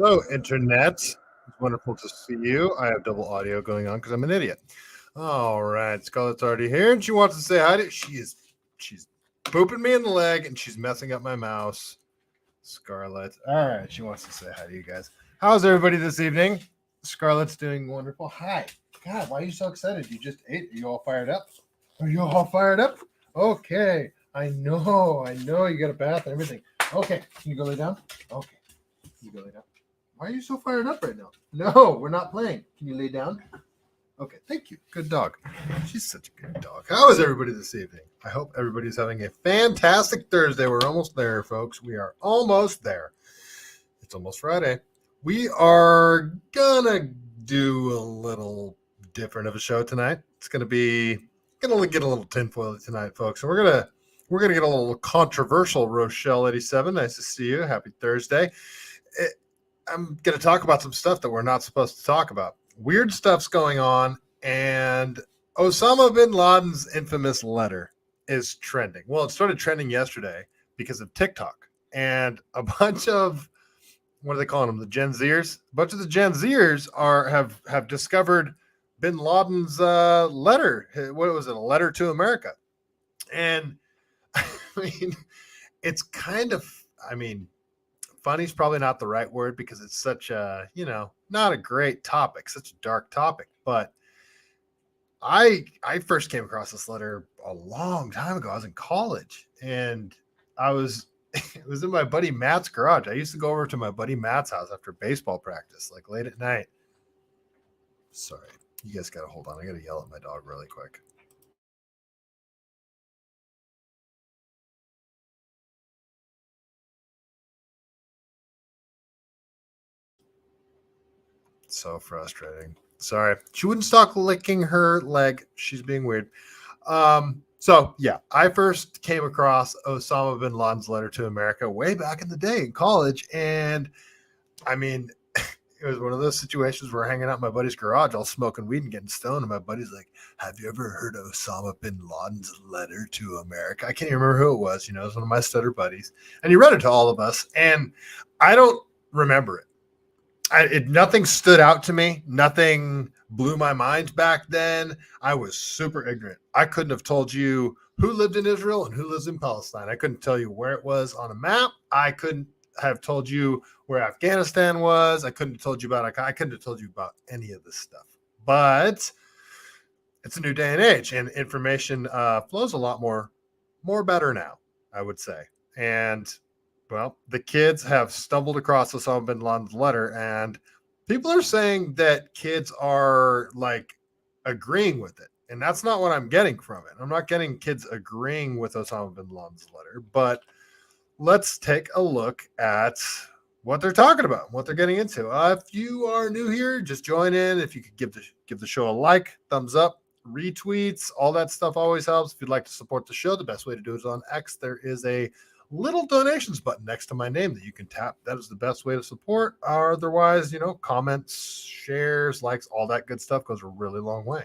Hello, Internet. It's wonderful to see you. I have double audio going on because I'm an idiot. All right, Scarlett's already here, and she wants to say hi to. She's booping me in the leg, and she's messing up my mouse. Scarlett. All right, she wants to say hi to you guys. How's everybody this evening? Scarlett's doing wonderful. Hi. God, why are you so excited? You just ate. Are you all fired up? Are you all fired up? Okay. I know. You got a bath and everything. Okay. Can you go lay down? Okay. Can you go lay down? Why are you so fired up right now? No, we're not playing. Can you lay down? Okay, thank you. Good dog. She's such a good dog. How is everybody this evening? I hope everybody's having a fantastic Thursday. We're almost there, folks. We are almost there. It's almost Friday. We are gonna do a little different of a show tonight. It's gonna get a little tinfoil tonight, folks. And we're gonna get a little controversial. Rochelle 87, nice to see you. Happy Thursday. I'm going to talk about some stuff that we're not supposed to talk about. Weird stuff's going on, and Osama Bin Laden's infamous letter is trending. Well, it started trending yesterday because of TikTok, and a bunch of, what are they calling them, the Gen Zers? A bunch of the Gen Zers have discovered Bin Laden's letter. What was it? A letter to America. And I mean, it's kind of, funny is probably not the right word because it's such a, not a great topic, such a dark topic. But I first came across this letter a long time ago. I was in college, and it was in my buddy Matt's garage. I used to go over to my buddy Matt's house after baseball practice, like late at night. Sorry, you guys got to hold on. I got to yell at my dog really quick. So frustrating. Sorry. She wouldn't stop licking her leg. She's being weird. So yeah, I first came across Osama Bin Laden's letter to America way back in the day in college. And it was one of those situations where we're hanging out in my buddy's garage, all smoking weed and getting stoned. And my buddy's like, have you ever heard of Osama Bin Laden's letter to America? I can't even remember who it was. It was one of my stutter buddies. And he read it to all of us. And I don't remember it. Nothing stood out to me. Nothing blew my mind back then. I was super ignorant. I couldn't have told you who lived in Israel and who lives in Palestine. I couldn't tell you where it was on a map. I couldn't have told you where Afghanistan was. I couldn't have told you about any of this stuff. But it's a new day and age, and information flows a lot more better now, I would say. And well, the kids have stumbled across Osama bin Laden's letter, and people are saying that kids are like agreeing with it. And that's not what I'm getting from it. I'm not getting kids agreeing with Osama bin Laden's letter, but let's take a look at what they're talking about, what they're getting into. If you are new here, just join in. If you could give the show a like, thumbs up, retweets, all that stuff always helps. If you'd like to support the show, the best way to do it is on X. There is a little donations button next to my name that you can tap. That is the best way to support. Otherwise, comments, shares, likes, all that good stuff goes a really long way.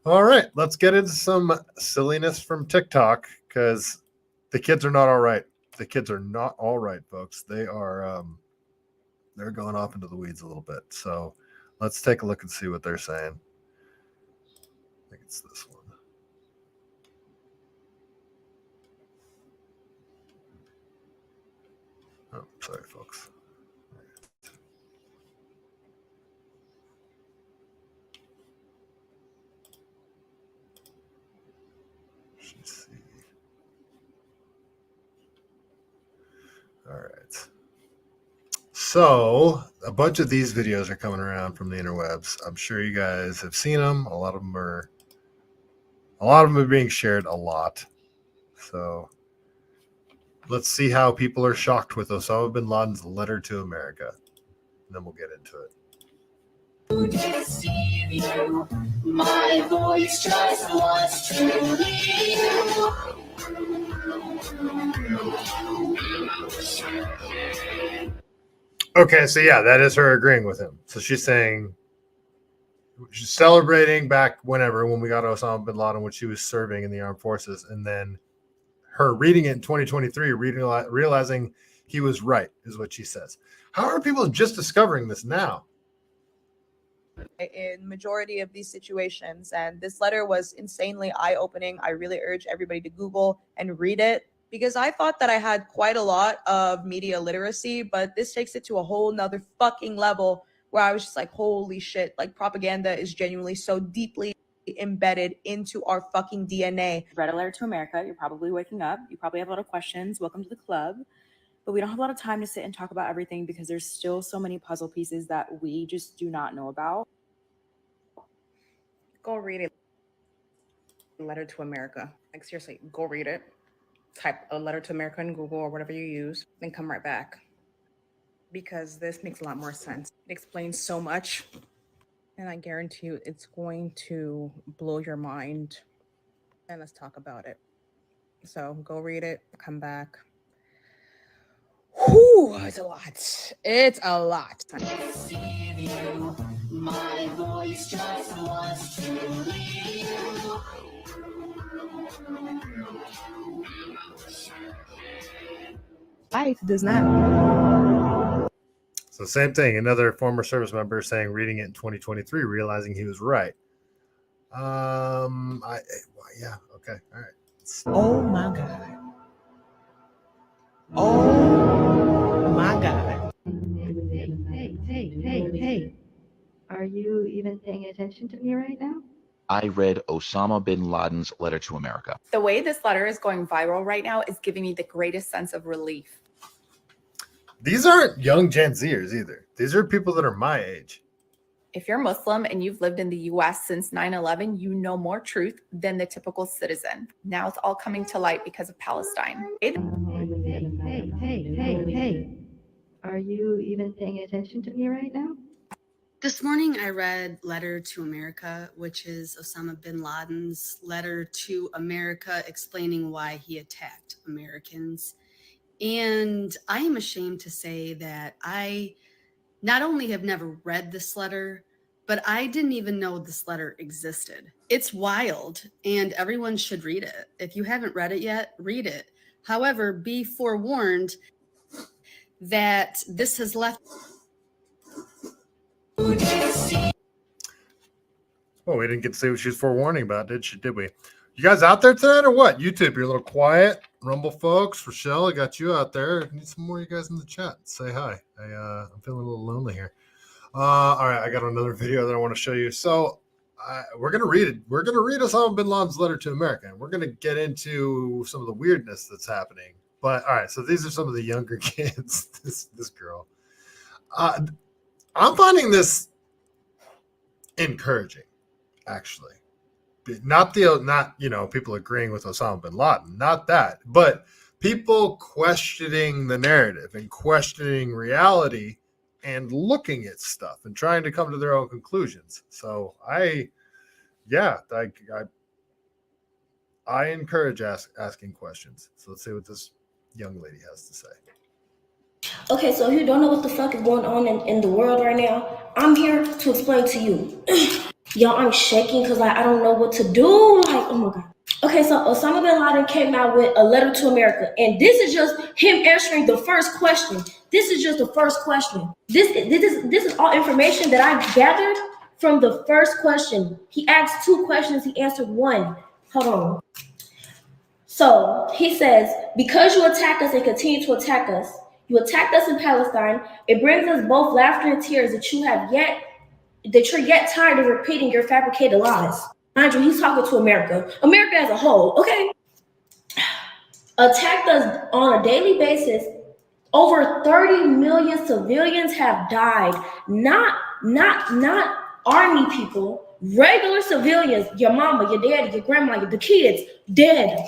All right, let's get into some silliness from TikTok, because the kids are not all right. The kids are not all right, folks. They are they're going off into the weeds a little bit. So let's take a look and see what they're saying. I think it's this one. Oh, sorry, folks. Let's see. All right. So a bunch of these videos are coming around from the interwebs. I'm sure you guys have seen them. A lot of them are being shared a lot. So let's see how people are shocked with Osama bin Laden's letter to America. And then we'll get into it. Deceive you. My voice just wants to leave you. Okay, so yeah, that is her agreeing with him. So she's saying she's celebrating back when we got Osama bin Laden when she was serving in the armed forces, and then her reading it in 2023, realizing he was right, is what she says. How are people just discovering this now? In majority of these situations, and this letter was insanely eye-opening. I really urge everybody to Google and read it, because I thought that I had quite a lot of media literacy, but this takes it to a whole nother fucking level where I was just like, holy shit, like propaganda is genuinely so deeply embedded into our fucking DNA. Read a letter to America. You're probably waking up. You probably have a lot of questions. Welcome to the club. But we don't have a lot of time to sit and talk about everything because there's still so many puzzle pieces that we just do not know about. Go read it. Letter to America. Like, seriously, go read it. Type a letter to America in Google or whatever you use, then come right back. Because this makes a lot more sense. It explains so much. And I guarantee you it's going to blow your mind. And let's talk about it. So go read it, come back. Whew, it's a lot. It's a lot. Deceive you. My voice just wants to lead you. Life does not. So same thing. Another former service member saying, reading it in 2023, realizing he was right. Yeah. Okay. All right. Oh my God. Oh my God. Hey. Are you even paying attention to me right now? I read Osama Bin Laden's letter to America. The way this letter is going viral right now is giving me the greatest sense of relief. These aren't young Gen Zers either. These are people that are my age. If you're Muslim and you've lived in the US since 9/11, you know more truth than the typical citizen. Now it's all coming to light because of Palestine. Hey. Are you even paying attention to me right now? This morning, I read Letter to America, which is Osama Bin Laden's letter to America explaining why he attacked Americans. And I am ashamed to say that I not only have never read this letter, but I didn't even know this letter existed. It's wild, and everyone should read it. If you haven't read it yet, read it. However, be forewarned that this has left. Well, we didn't get to see what she was forewarning about, did we? You guys out there tonight or what? YouTube, you're a little quiet. Rumble folks, Rochelle, I got you out there. I need some more of you guys in the chat. Say hi. I'm feeling a little lonely here. All right, I got another video that I want to show you. So we're gonna read it. We're gonna read Osama Bin Laden's letter to America, and we're gonna get into some of the weirdness that's happening. But all right, so these are some of the younger kids. This girl. I'm finding this encouraging, actually. Not people agreeing with Osama bin Laden, not that, but people questioning the narrative and questioning reality and looking at stuff and trying to come to their own conclusions. So I encourage asking questions. So let's see what this young lady has to say. Okay, so if you don't know what the fuck is going on in the world right now, I'm here to explain to you. Y'all, I'm shaking because I don't know what to do. Like, oh my God. Okay, so Osama Bin Laden came out with a letter to America, and this is just him answering the first question. This is just the first question. This is all information that I gathered from the first question. He asked 2 questions, he answered 1. Hold on. So he says, because you attack us and continue to attack us, you attacked us in Palestine. It brings us both laughter and tears that you're yet tired of repeating your fabricated lies. Mind you, he's talking to America as a whole, okay? Attacked us on a daily basis. Over 30 million civilians have died. Not army people, regular civilians, your mama, your daddy, your grandma, the kids, dead.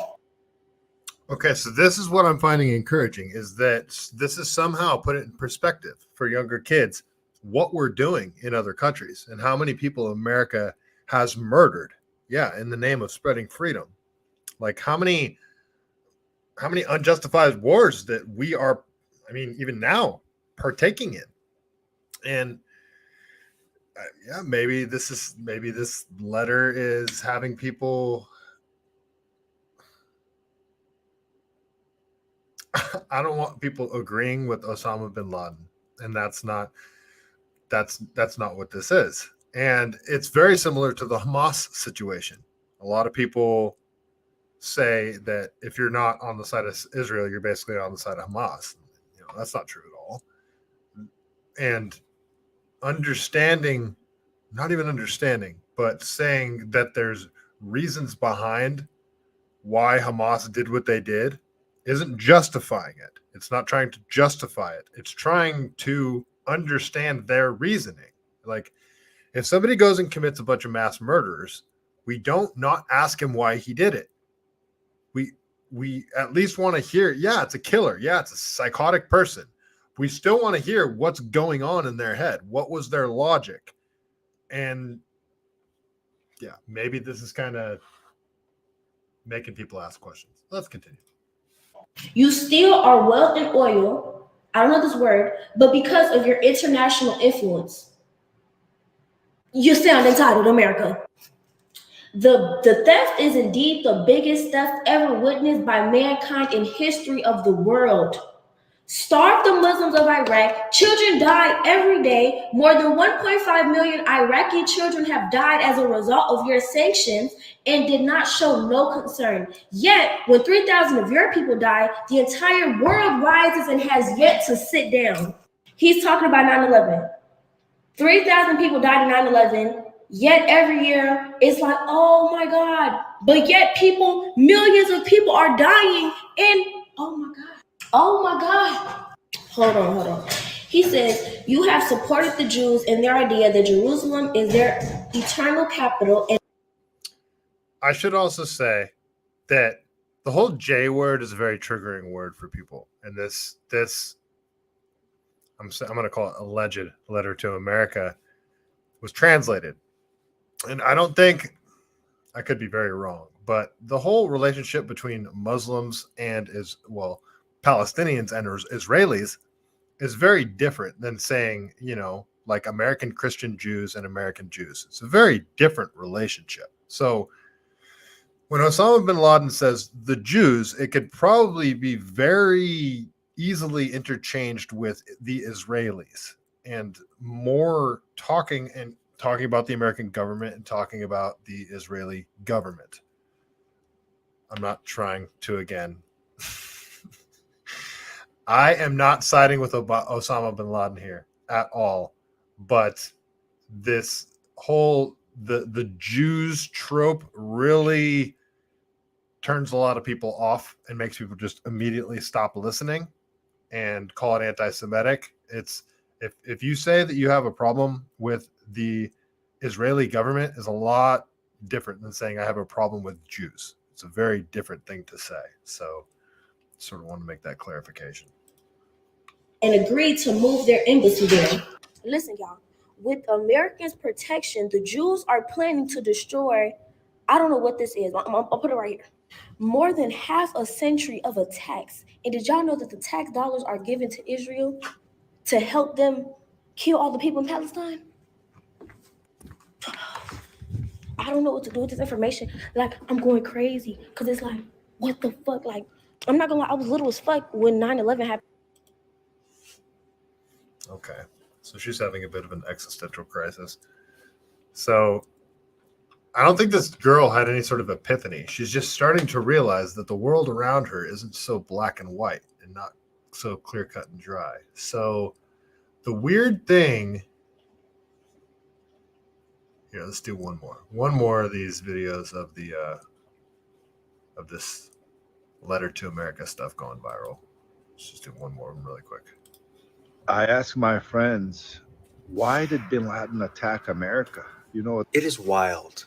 Okay, so this is what I'm finding encouraging, is that this is somehow put it in perspective for younger kids, what we're doing in other countries and how many people America has murdered. Yeah, in the name of spreading freedom. Like how many unjustified wars that we are, even now partaking in. And maybe this letter is having people I don't want people agreeing with Osama bin Laden, and that's not what this is. And it's very similar to the Hamas situation. A lot of people say that if you're not on the side of Israel, you're basically on the side of Hamas. That's not true at all. And understanding, not even understanding, but saying that there's reasons behind why Hamas did what they did isn't justifying it. It's not trying to justify it. It's trying to understand their reasoning. Like, if somebody goes and commits a bunch of mass murders, we don't not ask him why he did it. We at least want to hear, yeah, it's a killer. Yeah, it's a psychotic person. We still want to hear what's going on in their head. What was their logic? And yeah, maybe this is kind of making people ask questions. Let's continue. You steal our wealth and oil. I don't know this word, but because of your international influence, you sound entitled, America. The theft is indeed the biggest theft ever witnessed by mankind in history of the world. Starve the Muslims of Iraq. Children die every day. More than 1.5 million Iraqi children have died as a result of your sanctions and did not show no concern. Yet, when 3,000 of your people die, the entire world rises and has yet to sit down. He's talking about 9/11. 3,000 people died in 9/11. Yet every year it's like, oh my God. But yet millions of people are dying. And oh my God. Hold on. He says, you have supported the Jews and their idea that Jerusalem is their eternal capital. And I should also say that the whole J word is a very triggering word for people. And this I'm going to call it alleged letter to America was translated. And I don't think, I could be very wrong, but the whole relationship between Muslims and Palestinians and Israelis is very different than saying, like American Christian Jews and American Jews. It's a very different relationship. So when Osama bin Laden says the Jews, it could probably be very easily interchanged with the Israelis, and more talking about the American government and talking about the Israeli government. I'm not trying to, again, I am not siding with Osama bin Laden here at all, but this whole, the Jews trope really turns a lot of people off and makes people just immediately stop listening and call it anti-Semitic. It's, if you say that you have a problem with the Israeli government, is a lot different than saying I have a problem with Jews. It's a very different thing to say. So sort of want to make that clarification. And agreed to move their embassy there. Listen, y'all, with Americans' protection, the Jews are planning to destroy, I don't know what this is. I'll put it right here. More than half a century of attacks. And did y'all know that the tax dollars are given to Israel to help them kill all the people in Palestine? I don't know what to do with this information. Like, I'm going crazy because it's like, what the fuck? Like, I'm not gonna lie, I was little as fuck when 9/11 happened. Okay, so she's having a bit of an existential crisis. So I don't think this girl had any sort of epiphany. She's just starting to realize that the world around her isn't so black and white and not so clear cut and dry. So the weird thing here, let's do one more of these videos of the of this letter to America stuff going viral. Let's just do one more of them really quick. I ask my friends, why did Bin Laden attack America? You know, it is wild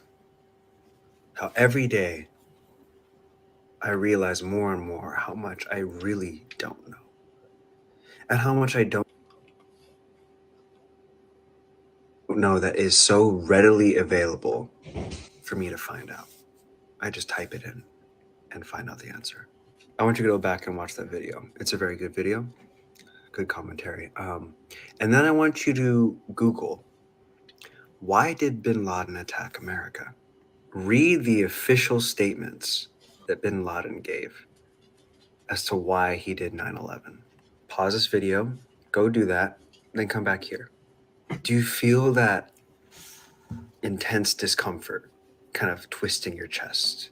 how every day I realize more and more how much I really don't know, and how much I don't know that is so readily available for me to find out. I just type it in and find out the answer. I want you to go back and watch that video. It's a very good video, good commentary. And then I want you to Google, why did Bin Laden attack America? Read the official statements that Bin Laden gave. as to why he did 9/11. Pause this video, go do that, then come back here. Do you feel that intense discomfort kind of twisting your chest?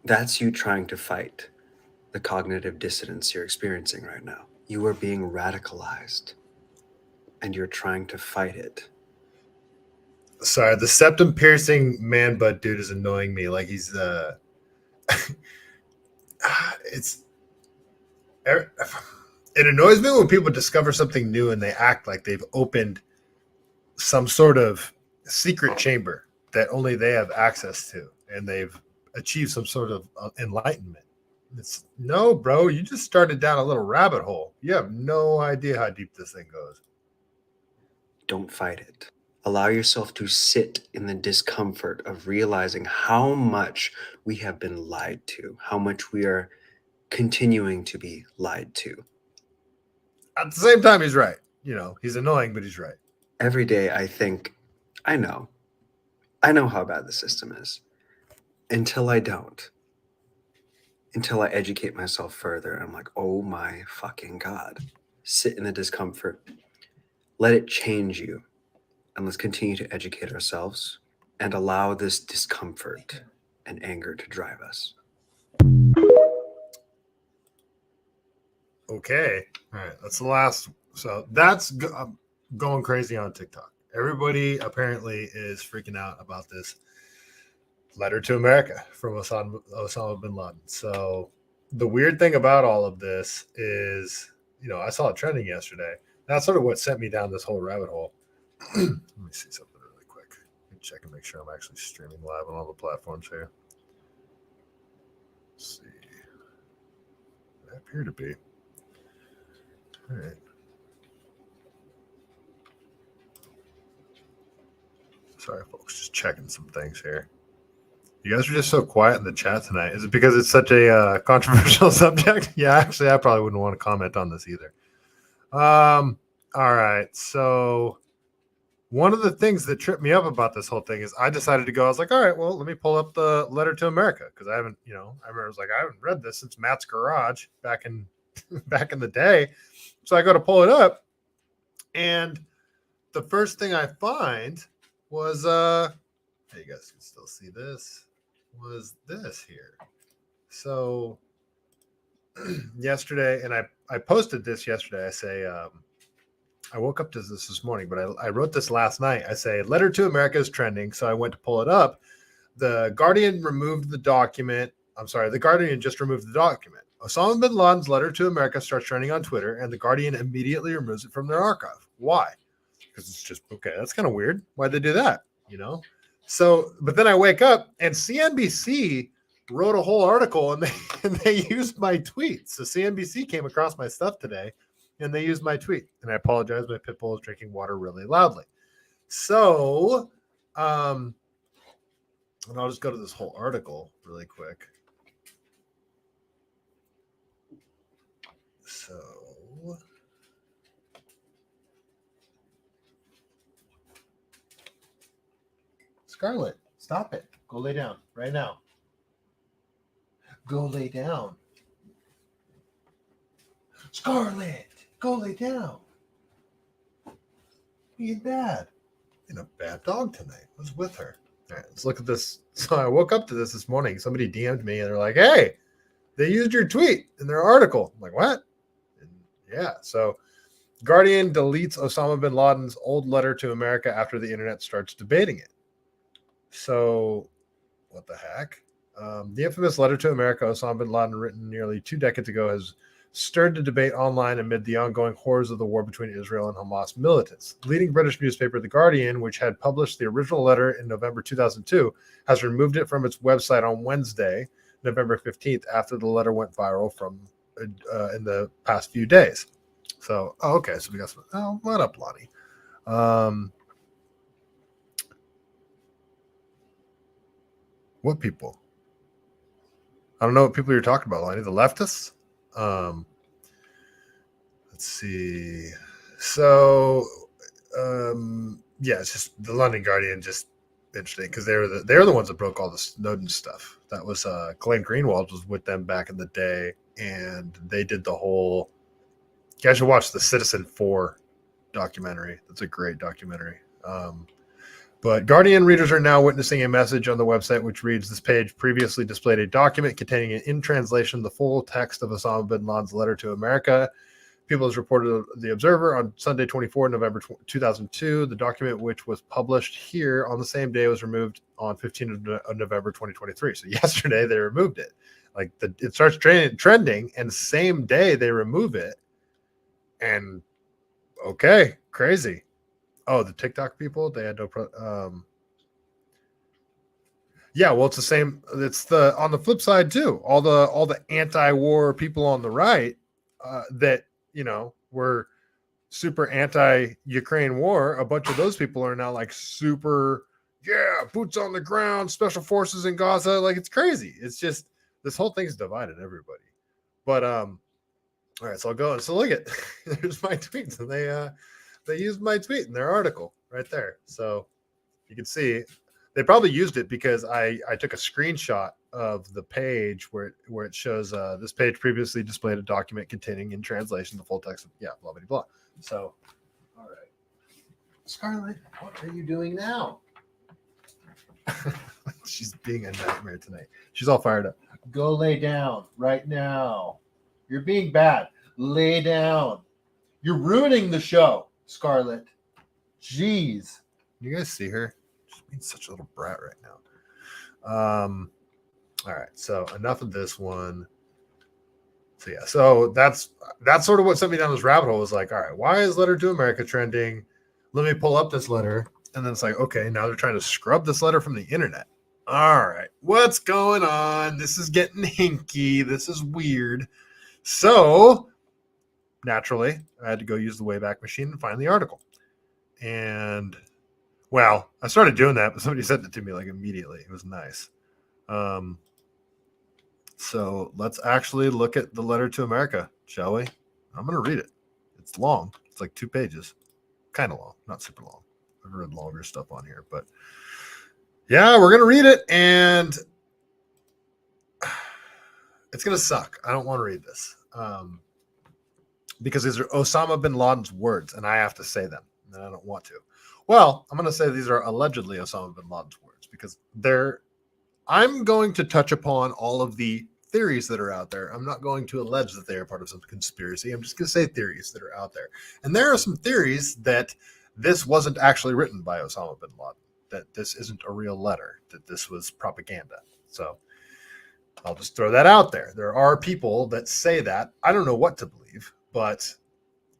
That's you trying to fight the cognitive dissonance you're experiencing right now. You are being radicalized and you're trying to fight it. Sorry, the septum piercing man butt dude is annoying me. Like he's it annoys me when people discover something new and they act like they've opened some sort of secret chamber that only they have access to, and they've achieved some sort of enlightenment. It's no, bro, you just started down a little rabbit hole. You have no idea how deep this thing goes. Don't fight it. Allow yourself to sit in the discomfort of realizing how much we have been lied to, how much we are continuing to be lied to. At the same time, he's right. You know, he's annoying, but he's right. Every day I think, I know how bad the system is. Until I don't. Until I educate myself further. I'm like, oh my fucking God. Sit in the discomfort. Let it change you. And let's continue to educate ourselves and allow this discomfort and anger to drive us. Okay. All right. That's the last. So that's going crazy on TikTok. Everybody apparently is freaking out about this letter to America from Osama Bin Laden. So the weird thing about all of this is, you know, I saw it trending yesterday. That's sort of what sent me down this whole rabbit hole. Let me see something really quick. Let me check and make sure I'm actually streaming live on all the platforms here. Let's see. I appear to be. All right. Sorry, folks. Just checking some things here. You guys are just so quiet in the chat tonight. Is it because it's such a controversial subject? Yeah, actually, I probably wouldn't want to comment on this either. All right. So one of the things that tripped me up about this whole thing is I decided to go. I was like, all right, well, let me pull up the letter to America because I haven't, you know, I remember I was like, I haven't read this since Matt's Garage back in the day. So I go to pull it up, and the first thing I find was hey, you guys can still see this, was this here. So yesterday, and I posted this yesterday. I say I woke up to this morning, but I wrote this last night. I say letter to America is trending, so I went to pull it up. The Guardian removed the document. I'm sorry, the Guardian just removed the document. Osama bin Laden's letter to America starts trending on Twitter, and the Guardian immediately removes it from their archive. Why? Because it's just, okay, that's kind of weird. Why'd they do that? You know? So, but then I wake up, and CNBC wrote a whole article, and they used my tweet. So CNBC came across my stuff today, and they used my tweet. And I apologize, my pit bull is drinking water really loudly. So, and I'll just go to this whole article really quick. So, Scarlett, stop it. Go lay down right now. Go lay down. Scarlett, go lay down. Being bad. And a bad dog tonight. What's with her? All right, let's look at this. So I woke up to this morning. Somebody DM'd me and they're like, hey, they used your tweet in their article. I'm like, what? And yeah. So Guardian deletes Osama bin Laden's old letter to America after the internet starts debating it. So what the heck? The infamous letter to America Osama bin Laden, written nearly 2 decades ago, has stirred the debate online amid the ongoing horrors of the war between Israel and Hamas militants. Leading British newspaper The Guardian, which had published the original letter in November 2002, has removed it from its website on Wednesday, November 15th, after the letter went viral from in the past few days. So, okay, so we got some. Oh, what up, Lonnie? What people? I don't know what people you're talking about, Lonnie. The leftists? Let's see. So, yeah, it's just the London Guardian. Just interesting because they're the ones that broke all the Snowden stuff. That was Glenn Greenwald was with them back in the day, and they did the whole. You guys should watch the Citizen 4 documentary. That's a great documentary. But Guardian readers are now witnessing a message on the website which reads, "This page previously displayed a document containing in translation the full text of Osama bin Laden's letter to America. People has reported the Observer on Sunday, 24 November 2002. The document, which was published here on the same day, was removed on 15 of November 2023. So yesterday they removed it. Like it starts trending, and same day they remove it. And okay, crazy. Oh, the TikTok people, they had no yeah, well, it's the same. It's the on the flip side too. All the anti-war people on the right that were super anti-Ukraine war. A bunch of those people are now like super, yeah, boots on the ground, special forces in Gaza. Like it's crazy. It's just this whole thing's divided everybody. But all right, so I'll go. So look at there's my tweets, and they used my tweet in their article right there. So you can see they probably used it because I took a screenshot of the page where it shows this page previously displayed a document containing in translation the full text of blah blah blah. So all right, Scarlett, what are you doing now? She's being a nightmare tonight. She's all fired up. Go lay down right now. You're being bad. Lay down. You're ruining the show, Scarlett. Jeez. You guys see her? She's being such a little brat right now. All right. So enough of this one. So yeah. So that's sort of what sent me down this rabbit hole. Was like, all right, why is Letter to America trending? Let me pull up this letter. And then it's like, okay, now they're trying to scrub this letter from the internet. All right. What's going on? This is getting hinky. This is weird. So naturally, I had to go use the Wayback Machine and find the article. And, well, I started doing that, but somebody sent it to me like immediately. It was nice. So let's actually look at the Letter to America, shall we? I'm going to read it. It's long. It's like 2 pages. Kind of long, not super long. I've read longer stuff on here, but yeah, we're going to read it, and it's going to suck. I don't want to read this. Because these are Osama bin Laden's words, and I have to say them, and I don't want to. Well, I'm going to say these are allegedly Osama bin Laden's words because I'm going to touch upon all of the theories that are out there. I'm not going to allege that they are part of some conspiracy. I'm just going to say theories that are out there. And there are some theories that this wasn't actually written by Osama bin Laden, that this isn't a real letter, that this was propaganda. So I'll just throw that out there. There are people that say that. I don't know what to believe, but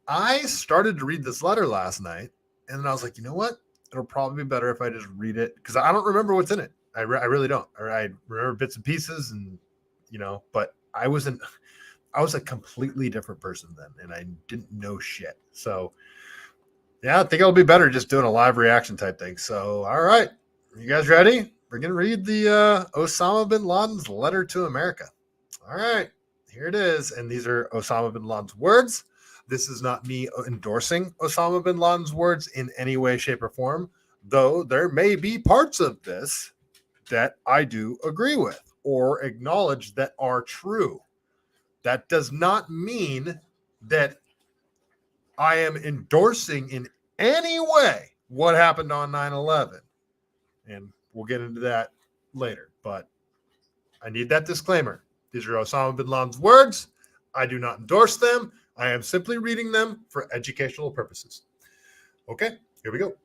I started to read this letter last night, and then I was like, you know what? It'll probably be better if I just read it because I don't remember what's in it. I really don't. I remember bits and pieces, and but I was a completely different person then, and I didn't know shit. So yeah, I think it'll be better just doing a live reaction type thing. So all right, you guys ready? We're gonna read the Osama bin Laden's letter to America. All right, here it is, and these are Osama bin Laden's words. This is not me endorsing Osama bin Laden's words in any way, shape, or form, though there may be parts of this that I do agree with or acknowledge that are true. That does not mean that I am endorsing in any way what happened on 9/11. And we'll get into that later, but I need that disclaimer. These are Osama bin Laden's words. I do not endorse them. I am simply reading them for educational purposes. Okay, here we go.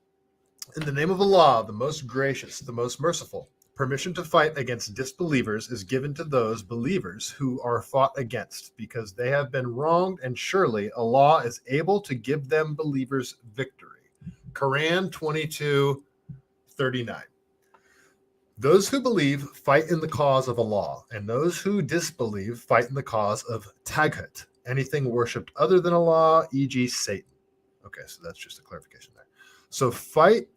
In the name of Allah, the most gracious, the most merciful, permission to fight against disbelievers is given to those believers who are fought against because they have been wronged, and surely Allah is able to give them believers victory. Quran 22:39. Those who believe fight in the cause of Allah, and those who disbelieve fight in the cause of Taghut, anything worshipped other than Allah, e.g. Satan. Okay, so that's just a clarification there. So fight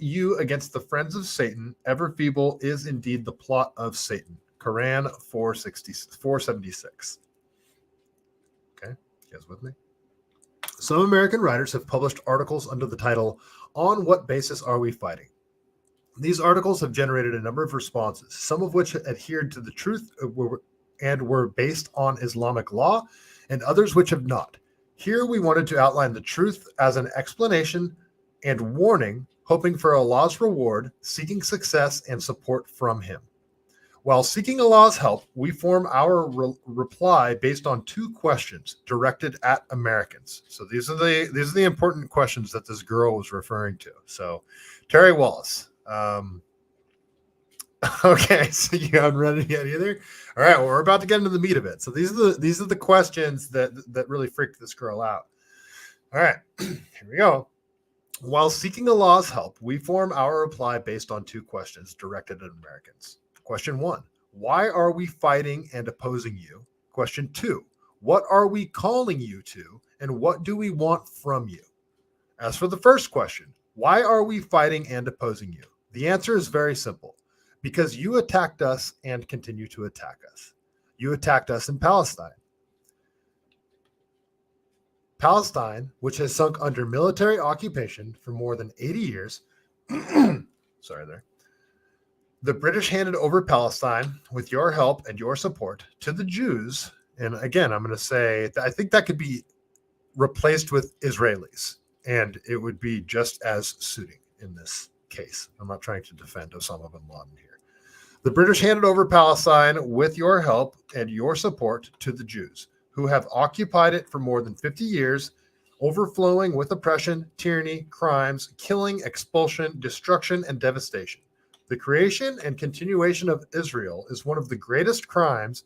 you against the friends of Satan. Ever feeble is indeed the plot of Satan. Quran 476. Okay, you guys with me? Some American writers have published articles under the title, "On What Basis Are We Fighting?" These articles have generated a number of responses, some of which adhered to the truth, and were based on Islamic law, and others which have not. Here we wanted to outline the truth as an explanation and warning, hoping for Allah's reward, seeking success and support from him. While seeking Allah's help, we form our reply based on 2 questions directed at Americans. So these are the important questions that this girl was referring to. So, Terry Wallace. Okay, so you haven't read it yet either. All right, well, we're about to get into the meat of it. So these are the questions that really freaked this girl out. All right, here we go. While seeking Allah's help, we form our reply based on 2 questions directed at Americans. Question 1, why are we fighting and opposing you? Question 2, what are we calling you to, and what do we want from you? As for the first question, why are we fighting and opposing you? The answer is very simple. Because you attacked us and continue to attack us. You attacked us in Palestine. Palestine, which has sunk under military occupation for more than 80 years, sorry there. The British handed over Palestine with your help and your support to the Jews. And again, I'm going to say, I think that could be replaced with Israelis, and it would be just as suiting in this case. I'm not trying to defend Osama bin Laden here. The British handed over Palestine with your help and your support to the Jews, who have occupied it for more than 50 years, overflowing with oppression, tyranny, crimes, killing, expulsion, destruction, and devastation. The creation and continuation of Israel is one of the greatest crimes,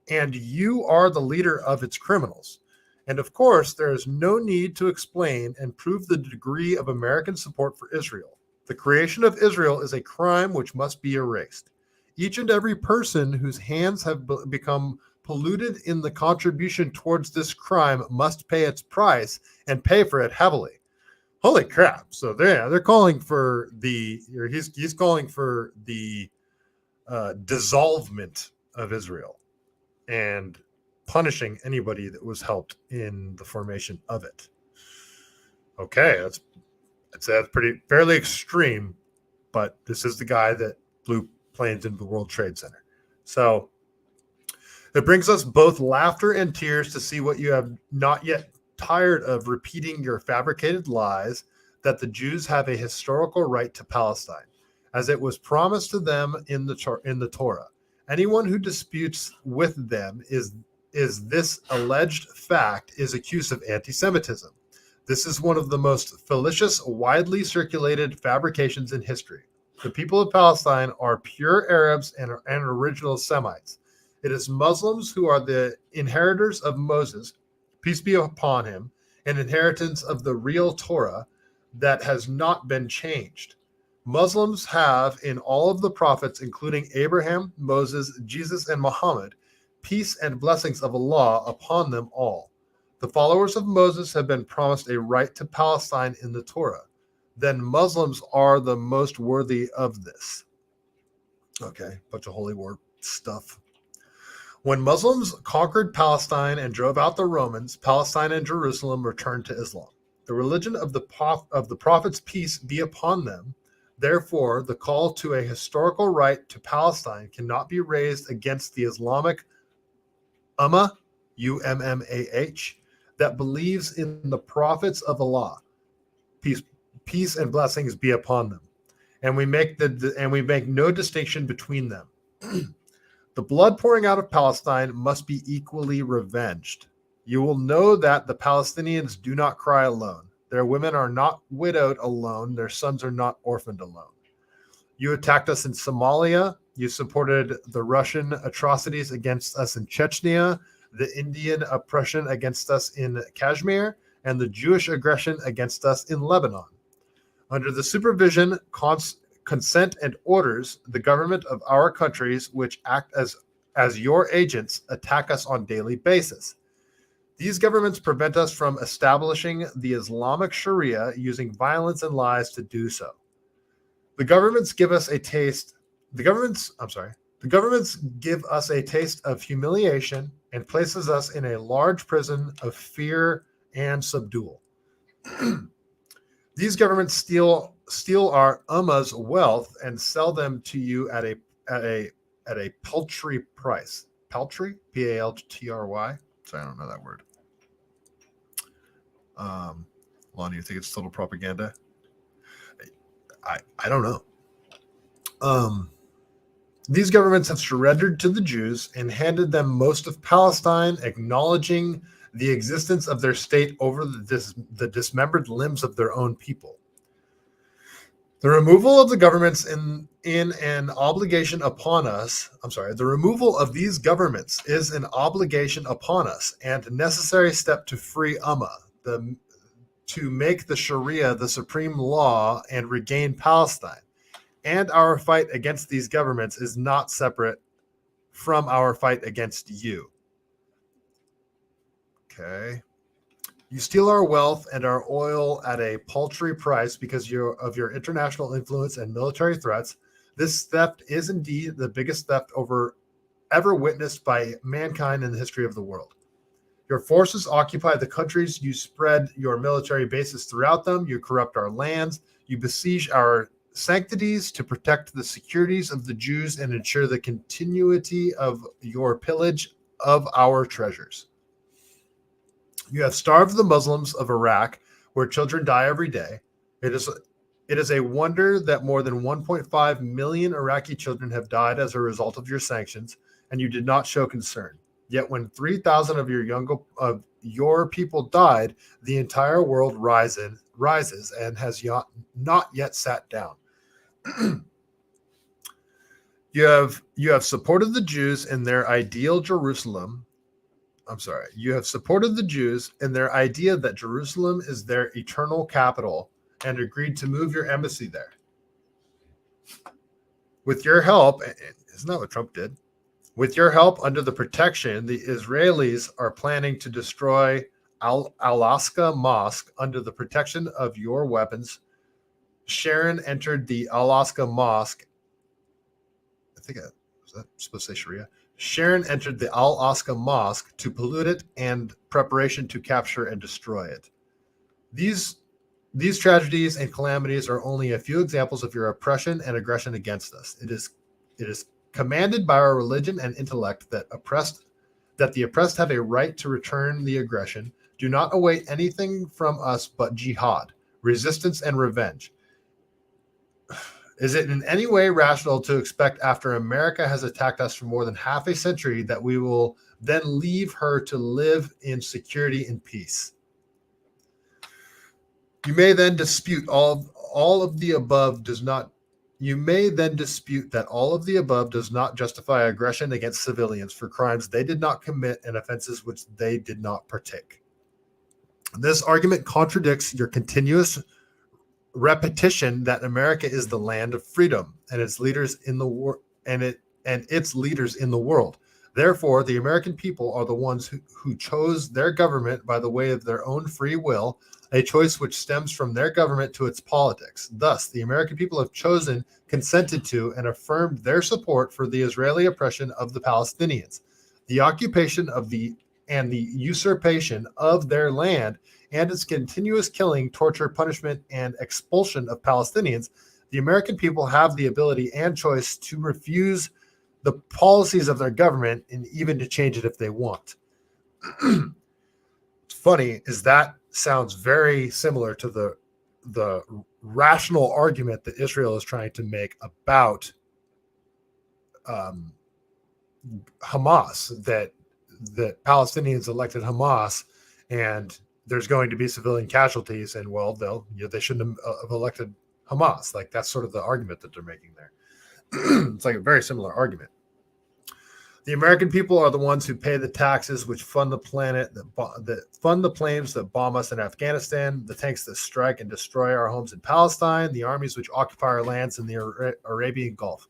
and you are the leader of its criminals. And of course, there is no need to explain and prove the degree of American support for Israel. The creation of Israel is a crime which must be erased. Each and every person whose hands have become polluted in the contribution towards this crime must pay its price and pay for it heavily. Holy crap. So they're calling for he's calling for the dissolvement of Israel and punishing anybody that was helped in the formation of it. Okay, that's pretty fairly extreme, but this is the guy that flew planes into the World Trade Center. So it brings us both laughter and tears to see what you have not yet tired of repeating your fabricated lies, that the Jews have a historical right to Palestine, as it was promised to them in the Torah. Anyone who disputes with them is this alleged fact is accused of anti-Semitism. This is one of the most fallacious, widely circulated fabrications in history. The people of Palestine are pure Arabs and original Semites. It is Muslims who are the inheritors of Moses, peace be upon him, and inheritance of the real Torah that has not been changed. Muslims have in all of the prophets, including Abraham, Moses, Jesus, and Muhammad, peace and blessings of Allah upon them all. The followers of Moses have been promised a right to Palestine in the Torah. Then Muslims are the most worthy of this. Okay, bunch of holy war stuff. When Muslims conquered Palestine and drove out the Romans, Palestine and Jerusalem returned to Islam. The religion of the prophets, peace be upon them. Therefore, the call to a historical right to Palestine cannot be raised against the Islamic Ummah, U-M-M-A-H, that believes in the prophets of Allah. Peace and blessings be upon them. And we make no distinction between them. The blood pouring out of Palestine must be equally revenged. You will know that the Palestinians do not cry alone. Their women are not widowed alone. Their sons are not orphaned alone. You attacked us in Somalia. You supported the Russian atrocities against us in Chechnya, the Indian oppression against us in Kashmir, and the Jewish aggression against us in Lebanon. Under the supervision, consent, and orders, the government of our countries, which act as your agents, attack us on a daily basis. These governments prevent us from establishing the Islamic Sharia using violence and lies to do so. The governments give us a taste. The governments give us a taste of humiliation and places us in a large prison of fear and subdual. These governments steal our ummah's wealth and sell them to you at a paltry price. Paltry, Paltry. Sorry, I don't know that word. Lon, you think it's total propaganda? I don't know. These governments have surrendered to the Jews and handed them most of Palestine, acknowledging the existence of their state over the dismembered limbs of their own people. The removal of the governments in an obligation upon us. The removal of these governments is an obligation upon us and a necessary step to free Ummah, to make the Sharia the supreme law and regain Palestine. And our fight against these governments is not separate from our fight against you. Okay. You steal our wealth and our oil at a paltry price because of your international influence and military threats. This theft is indeed the biggest theft ever witnessed by mankind in the history of the world. Your forces occupy the countries. You spread your military bases throughout them. You corrupt our lands. You besiege our sanctities to protect the securities of the Jews and ensure the continuity of your pillage of our treasures. You have starved the Muslims of Iraq, where children die every day. It is a wonder that more than 1.5 million Iraqi children have died as a result of your sanctions, and you did not show concern. Yet when 3,000 of your people died, the entire world rises and has not yet sat down. You have supported the Jews in their ideal Jerusalem. You have supported the Jews in their idea that Jerusalem is their eternal capital and agreed to move your embassy there. With your help, isn't that what Trump did? With your help, under the protection, the Israelis are planning to destroy Al-Aqsa Mosque under the protection of your weapons. Sharon entered the Al-Aqsa Mosque. Was that supposed to say Sharia? Sharon entered the Al-Aqsa Mosque to pollute it and preparation to capture and destroy it. These tragedies and calamities are only a few examples of your oppression and aggression against us. It is commanded by our religion and intellect that the oppressed have a right to return the aggression. Do not await anything from us but jihad, resistance, and revenge. Is it in any way rational to expect, after America has attacked us for more than half a century, that we will then leave her to live in security and peace? You may then dispute all of the above does not. You may then dispute that all of the above does not justify aggression against civilians for crimes they did not commit and offenses which they did not partake. This argument contradicts your continuous repetition that America is the land of freedom and its leaders in the world. Therefore, the American people are the ones who chose their government by the way of their own free will, a choice which stems from their government to its politics. Thus, the American people have chosen, consented to, and affirmed their support for the Israeli oppression of the Palestinians, the occupation and the usurpation of their land, and its continuous killing, torture, punishment, and expulsion of Palestinians. The American people have the ability and choice to refuse the policies of their government and even to change it if they want. What's funny is that sounds very similar to the rational argument that Israel is trying to make about Hamas, that Palestinians elected Hamas and there's going to be civilian casualties, and well, they shouldn't have elected Hamas. Like, that's sort of the argument that they're making there. It's like a very similar argument. The American people are the ones who pay the taxes which fund the planet, that fund the planes that bomb us in Afghanistan, the tanks that strike and destroy our homes in Palestine, the armies which occupy our lands in the Arabian Gulf,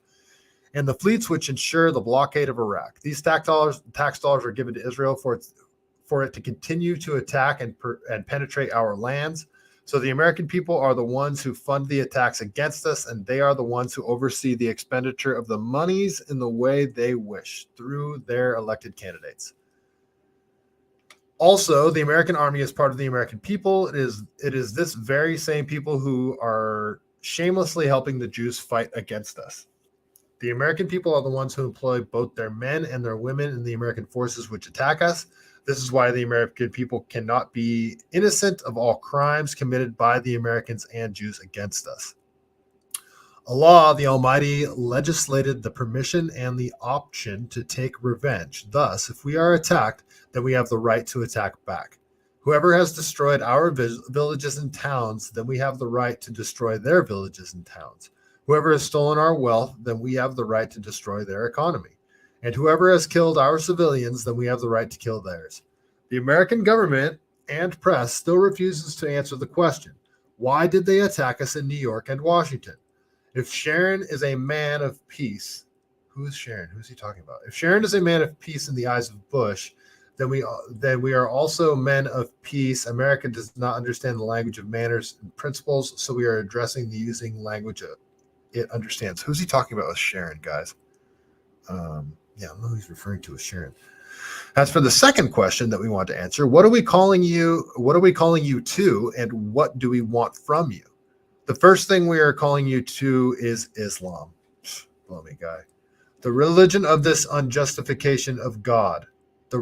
and the fleets which ensure the blockade of Iraq. These tax dollars are given to Israel for it to continue to attack and penetrate our lands. So the American people are the ones who fund the attacks against us, and they are the ones who oversee the expenditure of the monies in the way they wish through their elected candidates. Also, the American army is part of the American people. It is this very same people who are shamelessly helping the Jews fight against us. The American people are the ones who employ both their men and their women in the American forces which attack us. This is why the American people cannot be innocent of all crimes committed by the Americans and Jews against us. Allah, the Almighty, legislated the permission and the option to take revenge. Thus, if we are attacked, then we have the right to attack back. Whoever has destroyed our villages and towns, then we have the right to destroy their villages and towns. Whoever has stolen our wealth, then we have the right to destroy their economy. And whoever has killed our civilians, then we have the right to kill theirs. The American government and press still refuses to answer the question, why did they attack us in New York and Washington? If Sharon is a man of peace, who is Sharon? Who is he talking about? If Sharon is a man of peace in the eyes of Bush, then we are also men of peace. America does not understand the language of manners and principles, so we are addressing the using language it understands. Who's he talking about with Sharon, guys? I don't know who he's referring to as Sharon. As for the second question that we want to answer, what are we calling you? What are we calling you to, and what do we want from you? The first thing we are calling you to is Islam. Blow me, guy. The religion of this unjustification of God. The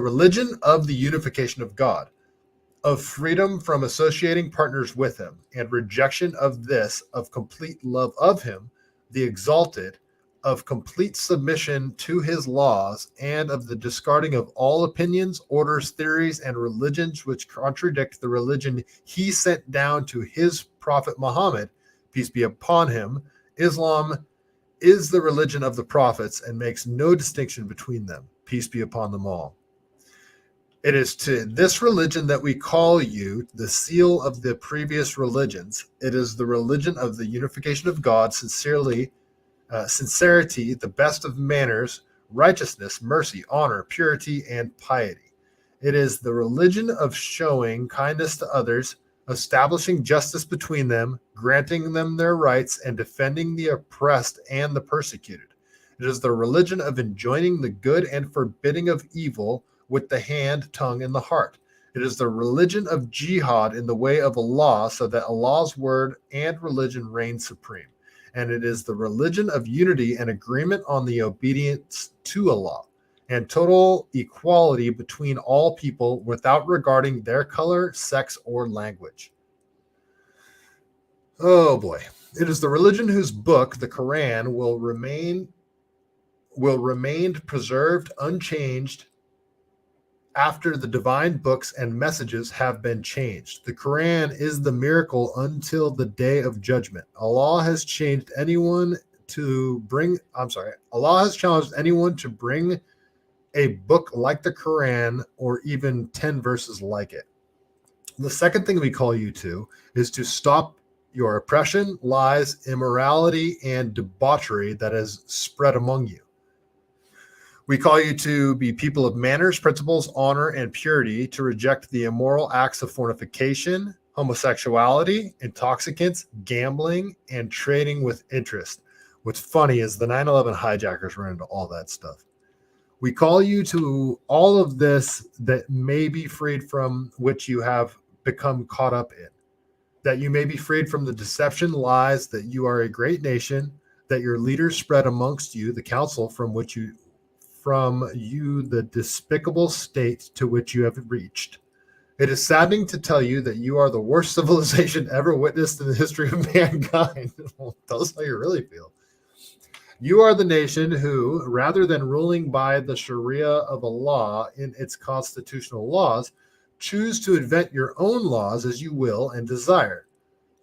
religion of the unification of God, of freedom from associating partners with him, and rejection of this, of complete love of him, the exalted, of complete submission to his laws, and of the discarding of all opinions, orders, theories, and religions which contradict the religion he sent down to his prophet Muhammad, peace be upon him. Islam is the religion of the prophets and makes no distinction between them, peace be upon them all. It is to this religion that we call you, the seal of the previous religions. It is the religion of the unification of God, sincerity, the best of manners, righteousness, mercy, honor, purity, and piety. It is the religion of showing kindness to others, establishing justice between them, granting them their rights, and defending the oppressed and the persecuted. It is the religion of enjoining the good and forbidding of evil with the hand, tongue, and the heart. It is the religion of jihad in the way of Allah, so that Allah's word and religion reign supreme. And it is the religion of unity and agreement on the obedience to Allah, and total equality between all people without regarding their color, sex, or language. Oh boy. It is the religion whose book, the Quran, will remain preserved unchanged after the divine books and messages have been changed. The Quran is the miracle until the day of judgment. Allah has challenged anyone to bring a book like the Quran or even 10 verses like it. The second thing we call you to is to stop your oppression, lies, immorality, and debauchery that has spread among you. We call you to be people of manners, principles, honor, and purity, to reject the immoral acts of fornication, homosexuality, intoxicants, gambling, and trading with interest. What's funny is the 9/11 hijackers ran into all that stuff. We call you to all of this that may be freed from which you have become caught up in, that you may be freed from the deception, lies, that you are a great nation, that your leaders spread amongst you the counsel from you the despicable state to which you have reached. It is saddening to tell you that you are the worst civilization ever witnessed in the history of mankind. Well, tell us how you really feel. You are the nation who, rather than ruling by the Sharia of Allah in its constitutional laws, choose to invent your own laws as you will and desire.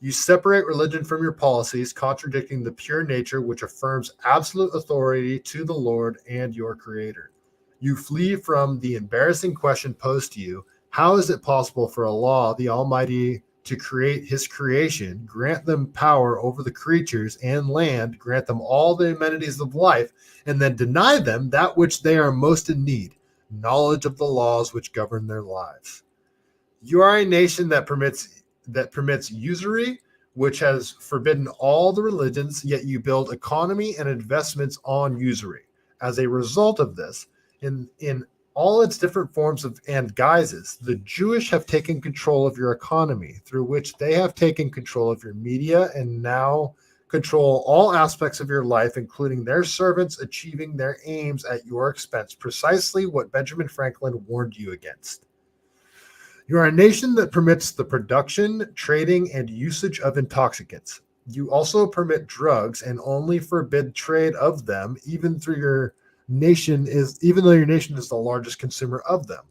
You separate religion from your policies, contradicting the pure nature which affirms absolute authority to the Lord and your Creator. You flee from the embarrassing question posed to you: how is it possible for Allah, the Almighty, to create his creation, grant them power over the creatures and land, grant them all the amenities of life, and then deny them that which they are most in need, knowledge of the laws which govern their lives? You are a nation that permits usury, which has forbidden all the religions, yet you build economy and investments on usury. As a result of this, in all its different forms and guises, the Jewish have taken control of your economy, through which they have taken control of your media and now control all aspects of your life, including their servants achieving their aims at your expense, precisely what Benjamin Franklin warned you against. You are a nation that permits the production, trading, and usage of intoxicants. You also permit drugs and only forbid trade of them, even though your nation is the largest consumer of them.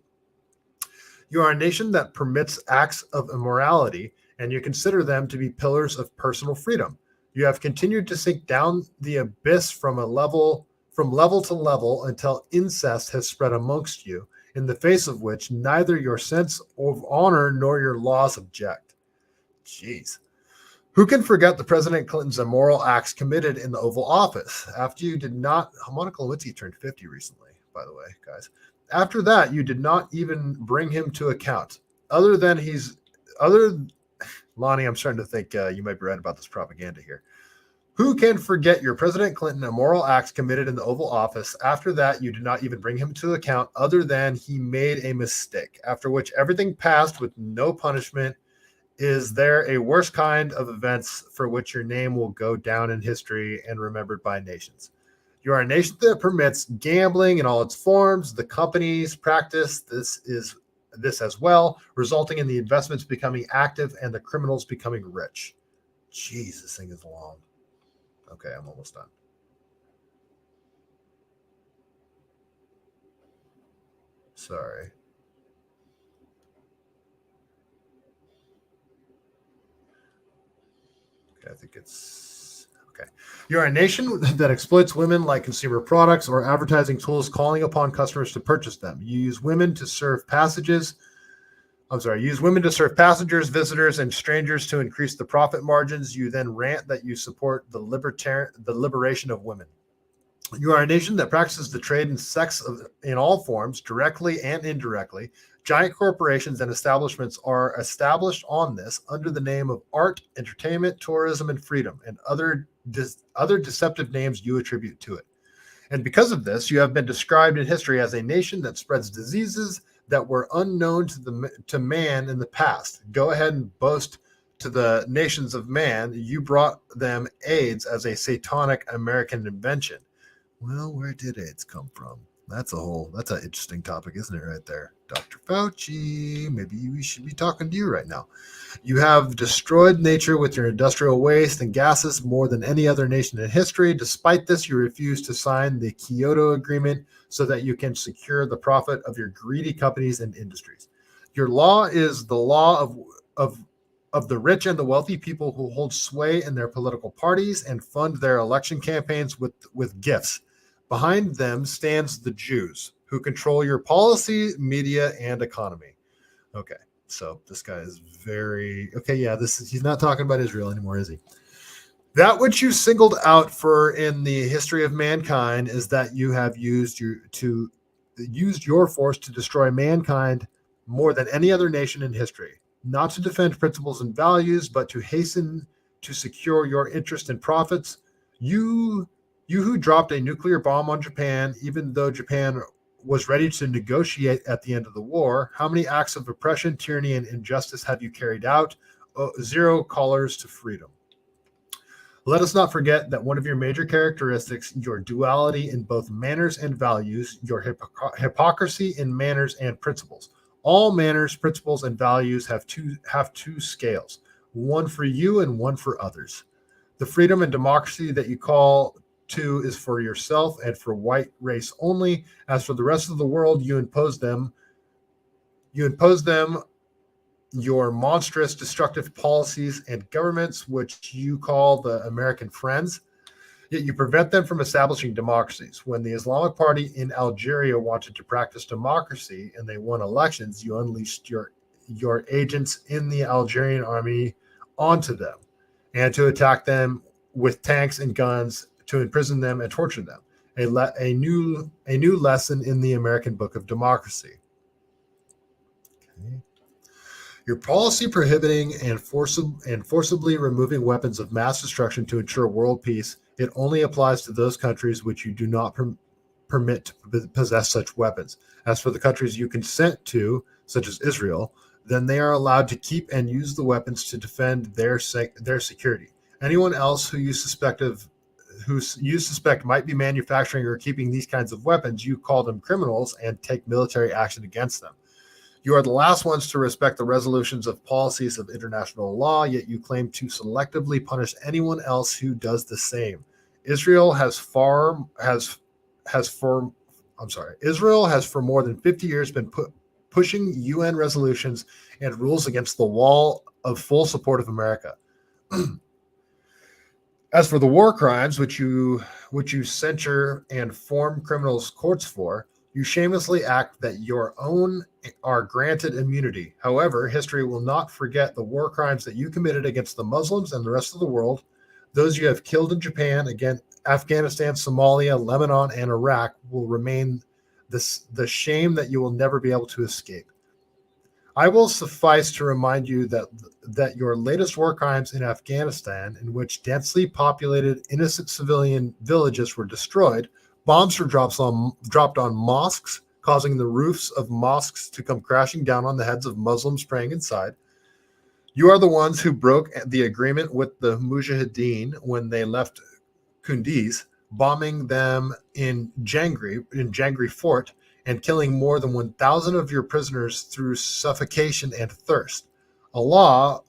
You are a nation that permits acts of immorality, and you consider them to be pillars of personal freedom. You have continued to sink down the abyss from level to level until incest has spread amongst you, in the face of which neither your sense of honor nor your laws object. Jeez. Who can forget the President Clinton's immoral acts committed in the Oval Office? After you did not, Monica Lewinsky turned 50 recently, by the way, guys. After that, you did not even bring him to account. Lonnie, I'm starting to think you might be right about this propaganda here. Who can forget your President Clinton immoral acts committed in the Oval Office? After that, you did not even bring him to account, other than he made a mistake, after which everything passed with no punishment. Is there a worse kind of events for which your name will go down in history and remembered by nations? You are a nation that permits gambling in all its forms. The companies practice this as well, resulting in the investments becoming active and the criminals becoming rich. Jeez, this thing is long. Okay, I'm almost done. Sorry. Okay, I think it's okay. You're a nation that exploits women like consumer products or advertising tools, calling upon customers to purchase them. You use women to serve passengers, visitors, and strangers to increase the profit margins. You then rant that you support the liberation of women. You are a nation that practices the trade in sex in all forms, directly and indirectly. Giant corporations and establishments are established on this under the name of art, entertainment, tourism, and freedom, and other deceptive names you attribute to it. And because of this, you have been described in history as a nation that spreads diseases that were unknown to man in the past. Go ahead and boast to the nations of man, you brought them AIDS as a satanic American invention. Well, where did AIDS come from? That's an interesting topic, isn't it, right there? Dr. Fauci, maybe we should be talking to you right now. You have destroyed nature with your industrial waste and gases more than any other nation in history. Despite this, you refuse to sign the Kyoto Agreement so that you can secure the profit of your greedy companies and industries. Your law is the law of the rich and the wealthy people who hold sway in their political parties and fund their election campaigns with gifts. Behind them stands the Jews, who control your policy, media, and economy. Okay, so this guy is he's not talking about Israel anymore, is he? That which you singled out for in the history of mankind is that you have used your force to destroy mankind more than any other nation in history, not to defend principles and values, but to hasten to secure your interest and profits. You who dropped a nuclear bomb on Japan, even though Japan was ready to negotiate at the end of the war, how many acts of oppression, tyranny, and injustice have you carried out? 0 callers to freedom. Let us not forget that one of your major characteristics, your duality in both manners and values, your hypocrisy in manners and principles. All manners, principles, and values have two scales, one for you and one for others. The freedom and democracy that you call to is for yourself and for white race only. As for the rest of the world, you impose them your monstrous destructive policies and governments, which you call the American friends, yet you prevent them from establishing democracies. When the Islamic Party in Algeria wanted to practice democracy and they won elections, you unleashed your agents in the Algerian army onto them and to attack them with tanks and guns, to imprison them and torture them. A new lesson in the American Book of Democracy. Okay. Your policy prohibiting and forcibly removing weapons of mass destruction to ensure world peace, it only applies to those countries which you do not permit to possess such weapons. As for the countries you consent to, such as Israel, then they are allowed to keep and use the weapons to defend their security. anyone else who you suspect might be manufacturing or keeping these kinds of weapons, you call them criminals and take military action against them. You are the last ones to respect the resolutions of policies of international law, yet you claim to selectively punish anyone else who does the same. Israel has for more than 50 years been pushing UN resolutions and rules against the wall of full support of America. As for the war crimes which you censure and form criminals courts for, you shamelessly act that your own are granted immunity. However, history will not forget the war crimes that you committed against the Muslims and the rest of the world, those you have killed in Japan, again, Afghanistan, Somalia, Lebanon, and Iraq will remain the shame that you will never be able to escape. I will suffice to remind you that your latest war crimes in Afghanistan, in which densely populated innocent civilian villages were destroyed, bombs were dropped on mosques, causing the roofs of mosques to come crashing down on the heads of Muslims praying inside. You are the ones who broke the agreement with the Mujahideen when they left Kunduz, bombing them in Jangri Fort, and killing more than 1,000 of your prisoners through suffocation and thirst. Allah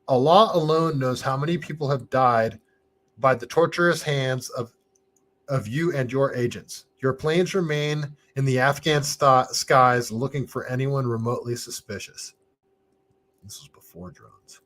alone knows how many people have died by the torturous hands of you and your agents. Your planes remain in the Afghan skies looking for anyone remotely suspicious. This was before drones.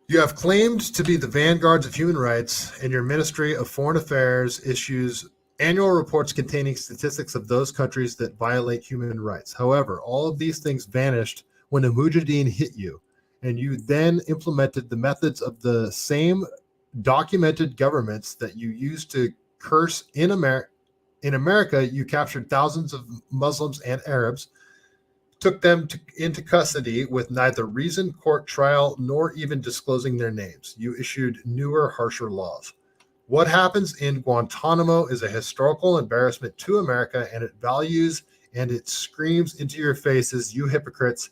You have claimed to be the vanguards of human rights, and your Ministry of Foreign Affairs issues annual reports containing statistics of those countries that violate human rights. However, all of these things vanished when the Mujahideen hit you, and you then implemented the methods of the same documented governments that you used to curse in America. In America, you captured thousands of Muslims and Arabs, took them into custody with neither reasoned court trial nor even disclosing their names. You issued newer, harsher laws. What happens in Guantanamo is a historical embarrassment to America, and it values and it screams into your faces, you hypocrites,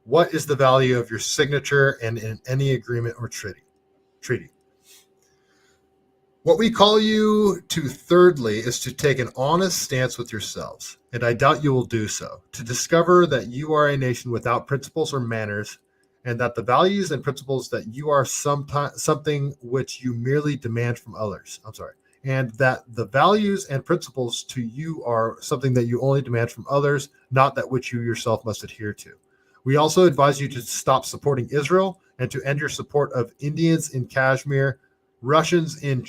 what is the value of your signature and in any agreement or treaty? What we call you to, thirdly, is to take an honest stance with yourselves, and I doubt you will do so, to discover that you are a nation without principles or manners, and that the values and principles that you are something which you merely demand from others. And that the values and principles to you are something that you only demand from others, not that which you yourself must adhere to. We also advise you to stop supporting Israel and to end your support of Indians in Kashmir, Russians and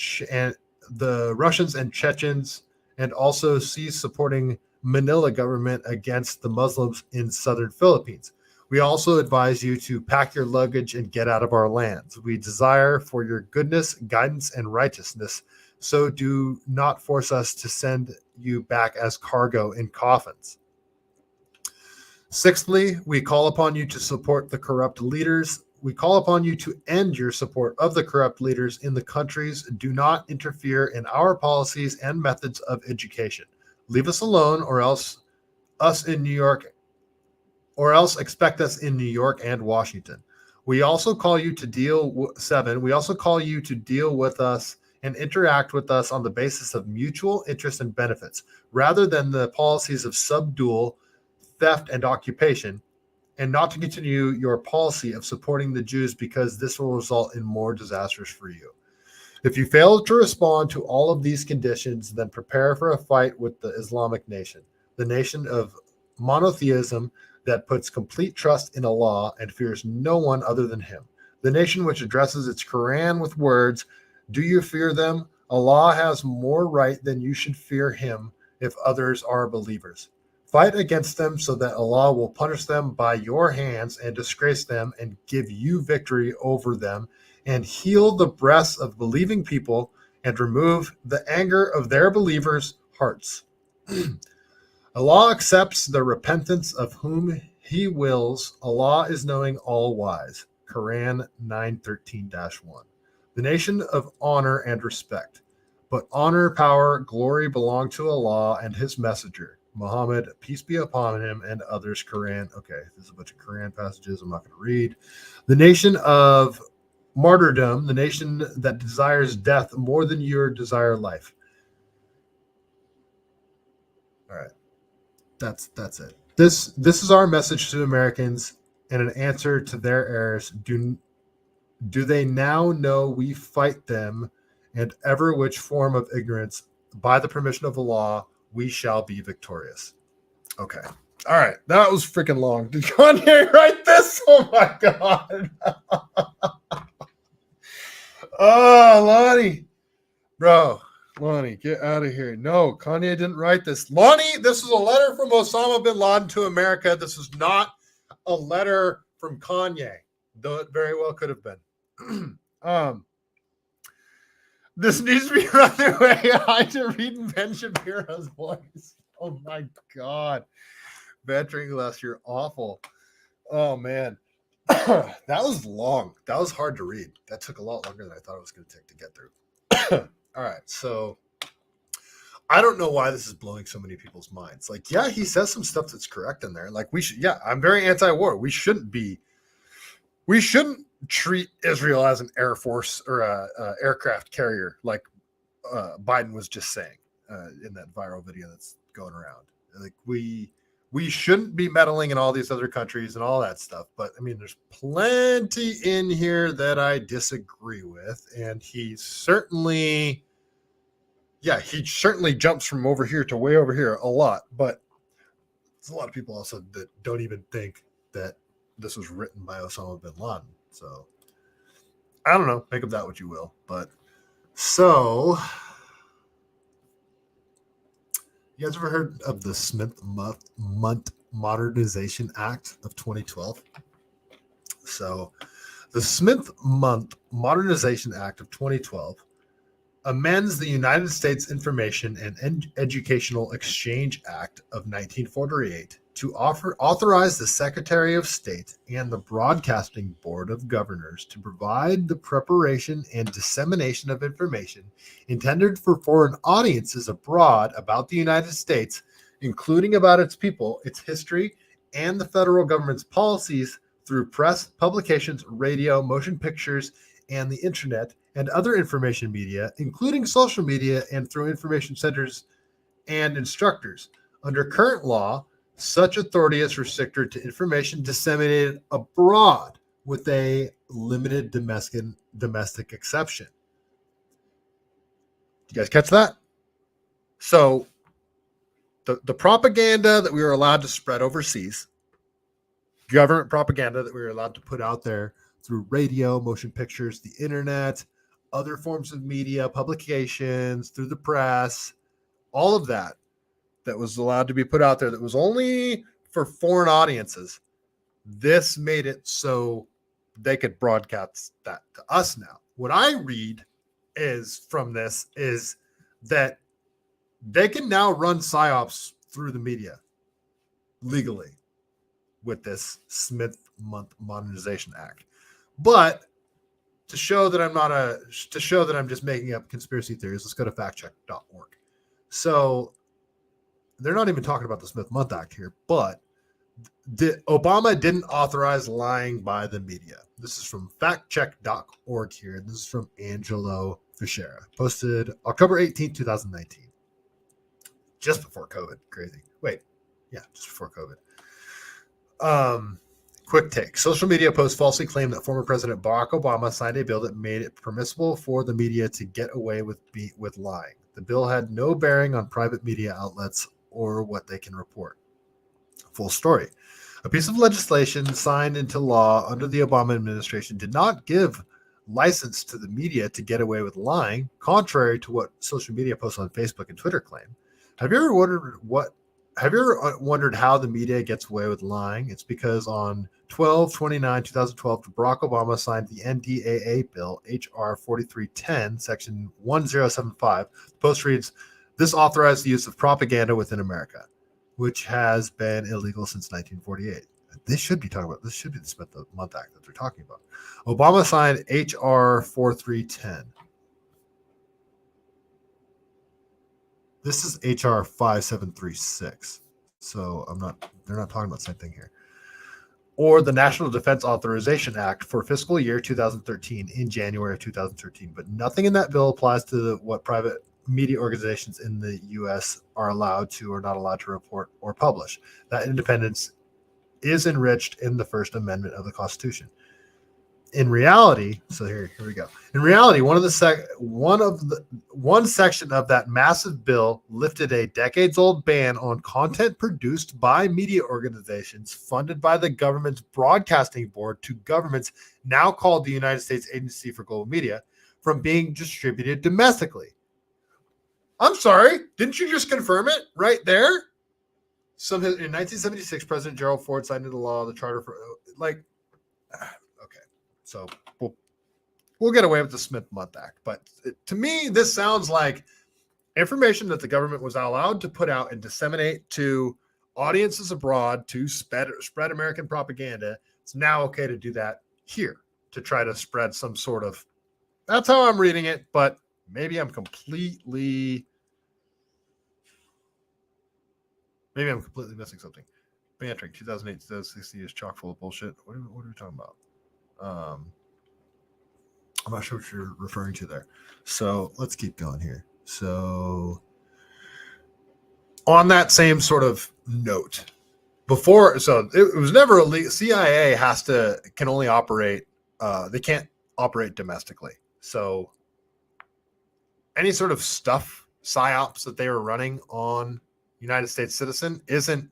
Chechens, and also cease supporting Manila government against the Muslims in southern Philippines. We also advise you to pack your luggage and get out of our lands. We desire for your goodness, guidance, and righteousness, so do not force us to send you back as cargo in coffins. Sixthly, we call upon you to support the corrupt leaders. We call upon you to end your support of the corrupt leaders in the countries. Do not interfere in our policies and methods of education. Leave us alone, or else expect us in New York and Washington. We also call you to deal with us and interact with us on the basis of mutual interest and benefits, rather than the policies of subdual, theft, and occupation, and not to continue your policy of supporting the Jews, because this will result in more disasters for you. If you fail to respond to all of these conditions, then prepare for a fight with the Islamic nation, the nation of monotheism that puts complete trust in Allah and fears no one other than Him, the nation which addresses its Quran with words, do you fear them? Allah has more right than you should fear Him if others are believers. Fight against them so that Allah will punish them by your hands and disgrace them and give you victory over them, and heal the breasts of believing people and remove the anger of their believers' hearts. Allah accepts the repentance of whom He wills. Allah is knowing, all wise. Quran 9:13-1. The nation of honor and respect. But honor, power, glory belong to Allah and His messenger. Muhammad, peace be upon him, and others. Quran. Okay, there's a bunch of Quran passages I'm not going to read. The nation of martyrdom, the nation that desires death more than your desire life. All right, that's it. This is our message to Americans and an answer to their errors. Do they now know we fight them, and ever which form of ignorance, by the permission of the law, we shall be victorious. Okay. All right. That was freaking long. Did Kanye write this? Oh my God. Oh, Lonnie. Bro, Lonnie, get out of here. No, Kanye didn't write this. Lonnie, this is a letter from Osama Bin Laden to America. This is not a letter from Kanye, though it very well could have been. This needs to be run away. I to read Ben Shapiro's voice. Oh my God. Veteran Glass, you're awful. Oh man. That was long. That was hard to read. That took a lot longer than I thought it was going to take to get through. All right. So I don't know why this is blowing so many people's minds. Like, yeah, he says some stuff that's correct in there. Like, I'm very anti-war. We shouldn't treat Israel as an air force or a aircraft carrier, like Biden was just saying in that viral video that's going around. Like, we shouldn't be meddling in all these other countries and all that stuff. But I mean, there's plenty in here that I disagree with, and he certainly jumps from over here to way over here a lot. But there's a lot of people also that don't even think that this was written by Osama bin Laden. So I don't know. Make of that what you will. But so, you guys ever heard of the Smith-Mundt Modernization Act of 2012? So the Smith-Mundt Modernization Act of 2012 amends the United States Information and Educational Exchange Act of 1948 to authorize the Secretary of State and the Broadcasting Board of Governors to provide the preparation and dissemination of information intended for foreign audiences abroad about the United States, including about its people, its history, and the federal government's policies through press, publications, radio, motion pictures, and the internet, and other information media, including social media, and through information centers and instructors. Under current law, such authority is restricted to information disseminated abroad with a limited domestic exception. You guys catch that? So the propaganda that we were allowed to spread overseas, government propaganda that we were allowed to put out there through radio, motion pictures, the internet, other forms of media, publications, through the press, all of that was allowed to be put out there that was only for foreign audiences. This made it so they could broadcast that to us now. What I read is that they can now run Psyops through the media legally with this Smith-Mundt Modernization Act. But to show that I'm just making up conspiracy theories, let's go to factcheck.org. So they're not even talking about the Smith-Mundt Act here, but Obama didn't authorize lying by the media. This is from factcheck.org here. This is from Angelo Fischera, posted October 18, 2019. Just before COVID. Crazy. Wait. Yeah, just before COVID. Quick take. Social media posts falsely claim that former President Barack Obama signed a bill that made it permissible for the media to get away with lying. The bill had no bearing on private media outlets or what they can report. Full story. A piece of legislation signed into law under the Obama administration did not give license to the media to get away with lying, contrary to what social media posts on Facebook and Twitter claim. Have you ever wondered how the media gets away with lying? It's because on 12/29/2012, Barack Obama signed the NDAA bill, H.R. 4310, Section 1075. The post reads, "This authorized the use of propaganda within America, which has been illegal since 1948." This should be the Smith-Mundt Act that they're talking about. Obama signed H.R. 4310. This is HR 5736. So they're not talking about the same thing here. Or the National Defense Authorization Act for fiscal year 2013 in January of 2013. But nothing in that bill applies to what private media organizations in the U.S. are allowed to or not allowed to report or publish. That independence is enriched in the First Amendment of the Constitution. In reality, so here we go. In reality, one section of that massive bill lifted a decades-old ban on content produced by media organizations funded by the government's broadcasting board to governments now called the United States Agency for Global Media from being distributed domestically. I'm sorry, didn't you just confirm it right there? In 1976, President Gerald Ford signed into law the charter for okay. So we'll get away with the Smith-Mundt Act, but to me, this sounds like information that the government was allowed to put out and disseminate to audiences abroad to spread American propaganda. It's now okay to do that here to try to spread some sort of. That's how I'm reading it, but maybe I'm completely missing something. Bantering 2008 to 2016 is chock full of bullshit. What are we talking about? I'm not sure what you're referring to there. So let's keep going here. So on that same sort of note, it was never illegal. CIA can only operate. They can't operate domestically. So any sort of stuff, psyops that they were running on United States citizen isn't.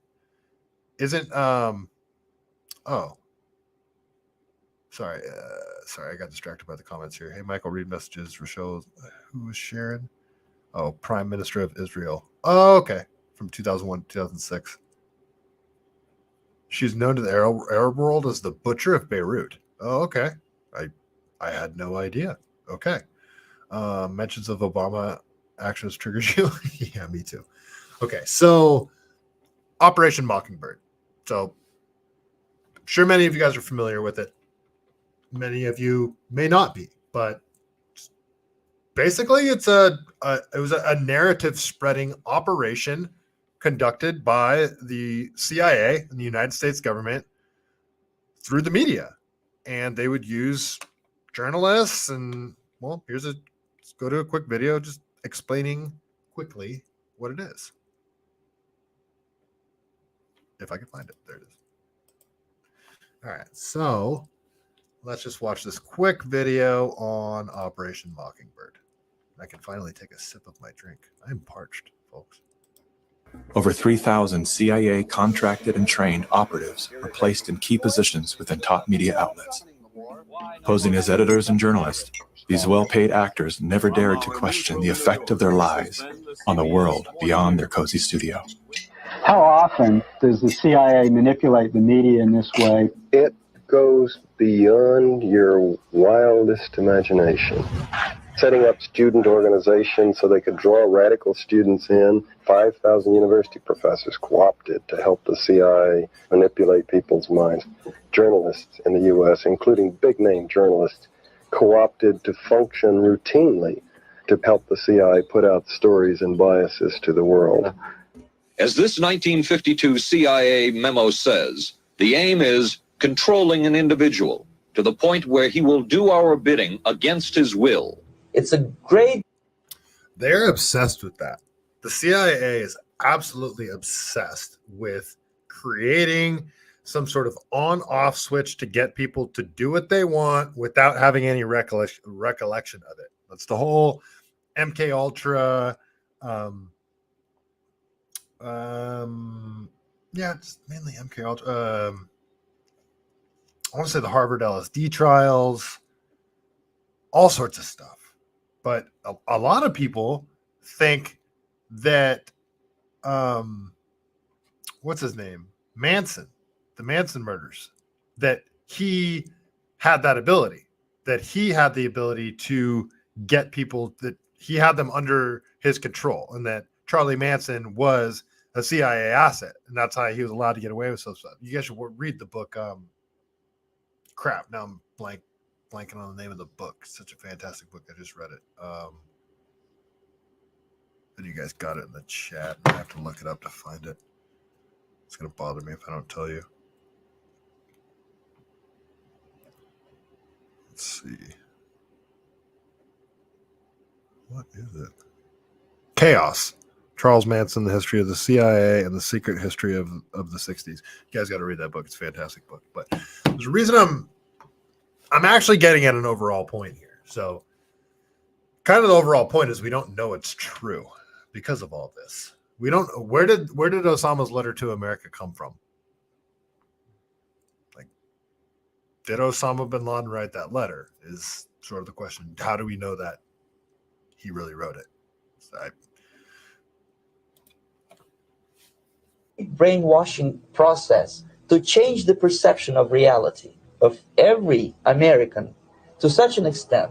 Sorry, I got distracted by the comments here. Hey, Michael, read messages. Rochelle, who was Sharon? Oh, Prime Minister of Israel. Oh, okay. From 2001 to 2006. She's known to the Arab world as the Butcher of Beirut. Oh, okay. I had no idea. Okay. Mentions of Obama actions triggers you? Yeah, me too. Okay, so Operation Mockingbird. So, sure, many of you guys are familiar with it. Many of you may not be, but basically it was a narrative spreading operation conducted by the CIA and the United States government through the media. And they would use journalists and, well, let's go to a quick video just explaining quickly what it is. If I can find it. There it is. All right, so let's just watch this quick video on Operation Mockingbird. I can finally take a sip of my drink. I'm parched, folks. Over 3,000 CIA contracted and trained operatives were placed in key positions within top media outlets. Posing as editors and journalists, these well-paid actors never dared to question the effect of their lies on the world beyond their cozy studio. How often does the CIA manipulate the media in this way? It goes beyond your wildest imagination. Setting up student organizations so they could draw radical students in. 5,000 university professors co-opted to help the CIA manipulate people's minds. Journalists in the U.S., including big-name journalists, co-opted to function routinely to help the CIA put out stories and biases to the world. As this 1952 CIA memo says, the aim is controlling an individual to the point where he will do our bidding against his will. It's a great. They're obsessed with that. The CIA is absolutely obsessed with creating some sort of on-off switch to get people to do what they want without having any recollection of it. That's the whole MK Ultra. Yeah, it's mainly MK Ultra. I want to say the Harvard LSD trials, all sorts of stuff. But a lot of people think that, what's his name? Manson, the Manson murders, that he had that ability, that he had the ability to get people, that he had them under his control, and that Charlie Manson was a CIA asset, and that's how he was allowed to get away with some stuff. You guys should read the book. Now I'm blanking on the name of the book. It's such a fantastic book. I just read it. But you guys got it in the chat. I have to look it up to find it. It's going to bother me if I don't tell you. Let's see. What is it? Chaos. Charles Manson, The History of the CIA and the Secret History of the 60s. You guys got to read that book. It's a fantastic book. But there's a reason I'm actually getting at an overall point here. So kind of the overall point is we don't know it's true because of all this. We don't where did Osama's letter to America come from? Like, did Osama bin Laden write that letter? Is sort of the question. How do we know that he really wrote it? Brainwashing process to change the perception of reality of every American to such an extent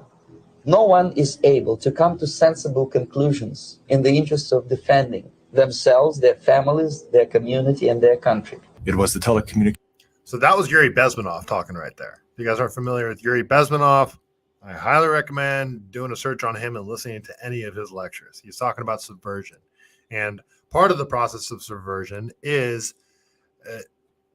no one is able to come to sensible conclusions in the interest of defending themselves, their families, their community, and their country. It was the telecommunication. So that was Yuri Bezmenov talking right there. If you guys aren't familiar with Yuri Bezmenov, I highly recommend doing a search on him and listening to any of his lectures. He's talking about subversion. And part of the process of subversion is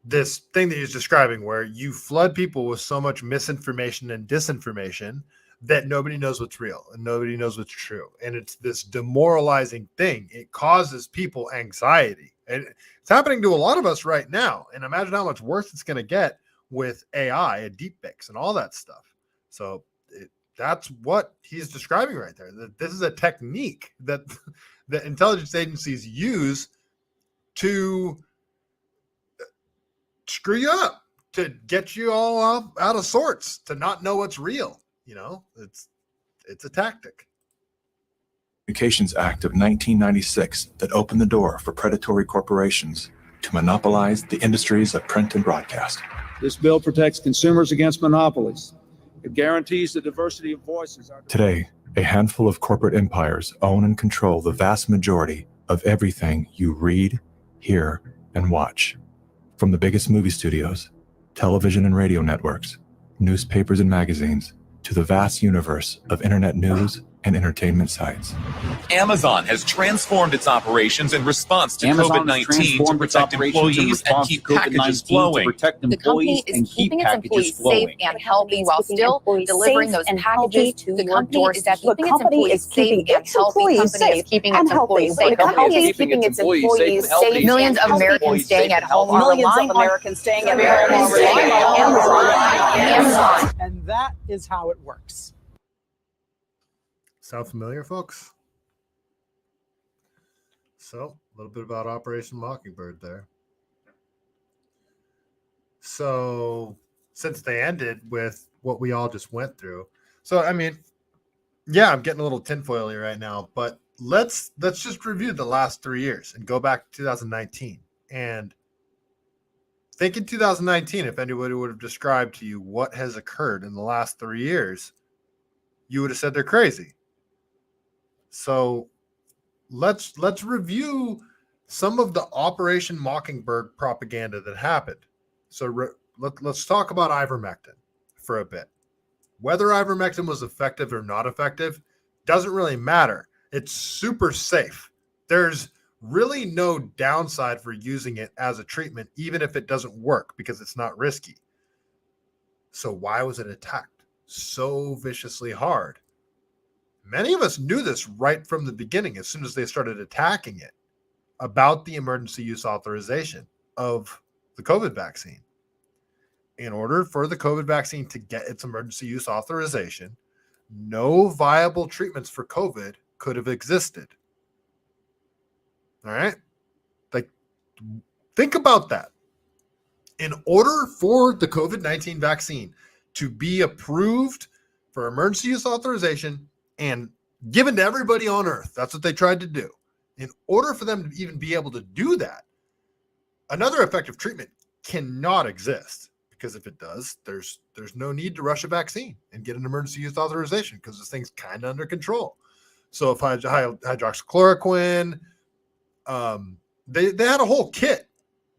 this thing that he's describing where you flood people with so much misinformation and disinformation that nobody knows what's real and nobody knows what's true. And it's this demoralizing thing. It causes people anxiety. And it's happening to a lot of us right now. And imagine how much worse it's going to get with AI and deepfakes and all that stuff. So that's what he's describing right there. That this is a technique that the intelligence agencies use to screw you up, to get you all out of sorts, to not know what's real. You know, it's a tactic. Communications Act of 1996 that opened the door for predatory corporations to monopolize the industries of print and broadcast. This bill protects consumers against monopolies. It guarantees the diversity of voices. Today, a handful of corporate empires own and control the vast majority of everything you read, hear, and watch. From the biggest movie studios, television and radio networks, newspapers and magazines, to the vast universe of internet news and entertainment sites. Amazon has transformed its operations in response to COVID-19 to protect employees and keep packages flowing. The company is keeping its employees safe and healthy while still delivering those packages to your doorstep. Keeping its employees safe and healthy. The company is keeping its employees safe. The company is keeping its employees safe. Millions of Americans staying at home are relying on Amazon. And that is how it works. Sound familiar, folks? So, a little bit about Operation Mockingbird there. So, since they ended with what we all just went through. So, I mean, yeah, I'm getting a little tinfoily right now, but let's just review the last 3 years and go back to 2019. And think in 2019, if anybody would have described to you what has occurred in the last 3 years, you would have said they're crazy. So let's review some of the Operation Mockingbird propaganda that happened. So let's talk about ivermectin for a bit. Whether ivermectin was effective or not effective doesn't really matter. It's super safe. There's really no downside for using it as a treatment, even if it doesn't work, because it's not risky. So why was it attacked so viciously hard? Many of us knew this right from the beginning, as soon as they started attacking it, about the emergency use authorization of the COVID vaccine. In order for the COVID vaccine to get its emergency use authorization, no viable treatments for COVID could have existed. All right? Like, think about that. In order for the COVID-19 vaccine to be approved for emergency use authorization and given to everybody on earth, that's what they tried to do. In order for them to even be able to do that, another effective treatment cannot exist, because if it does, there's no need to rush a vaccine and get an emergency use authorization, because this thing's kind of under control. So if hydroxychloroquine, they had a whole kit.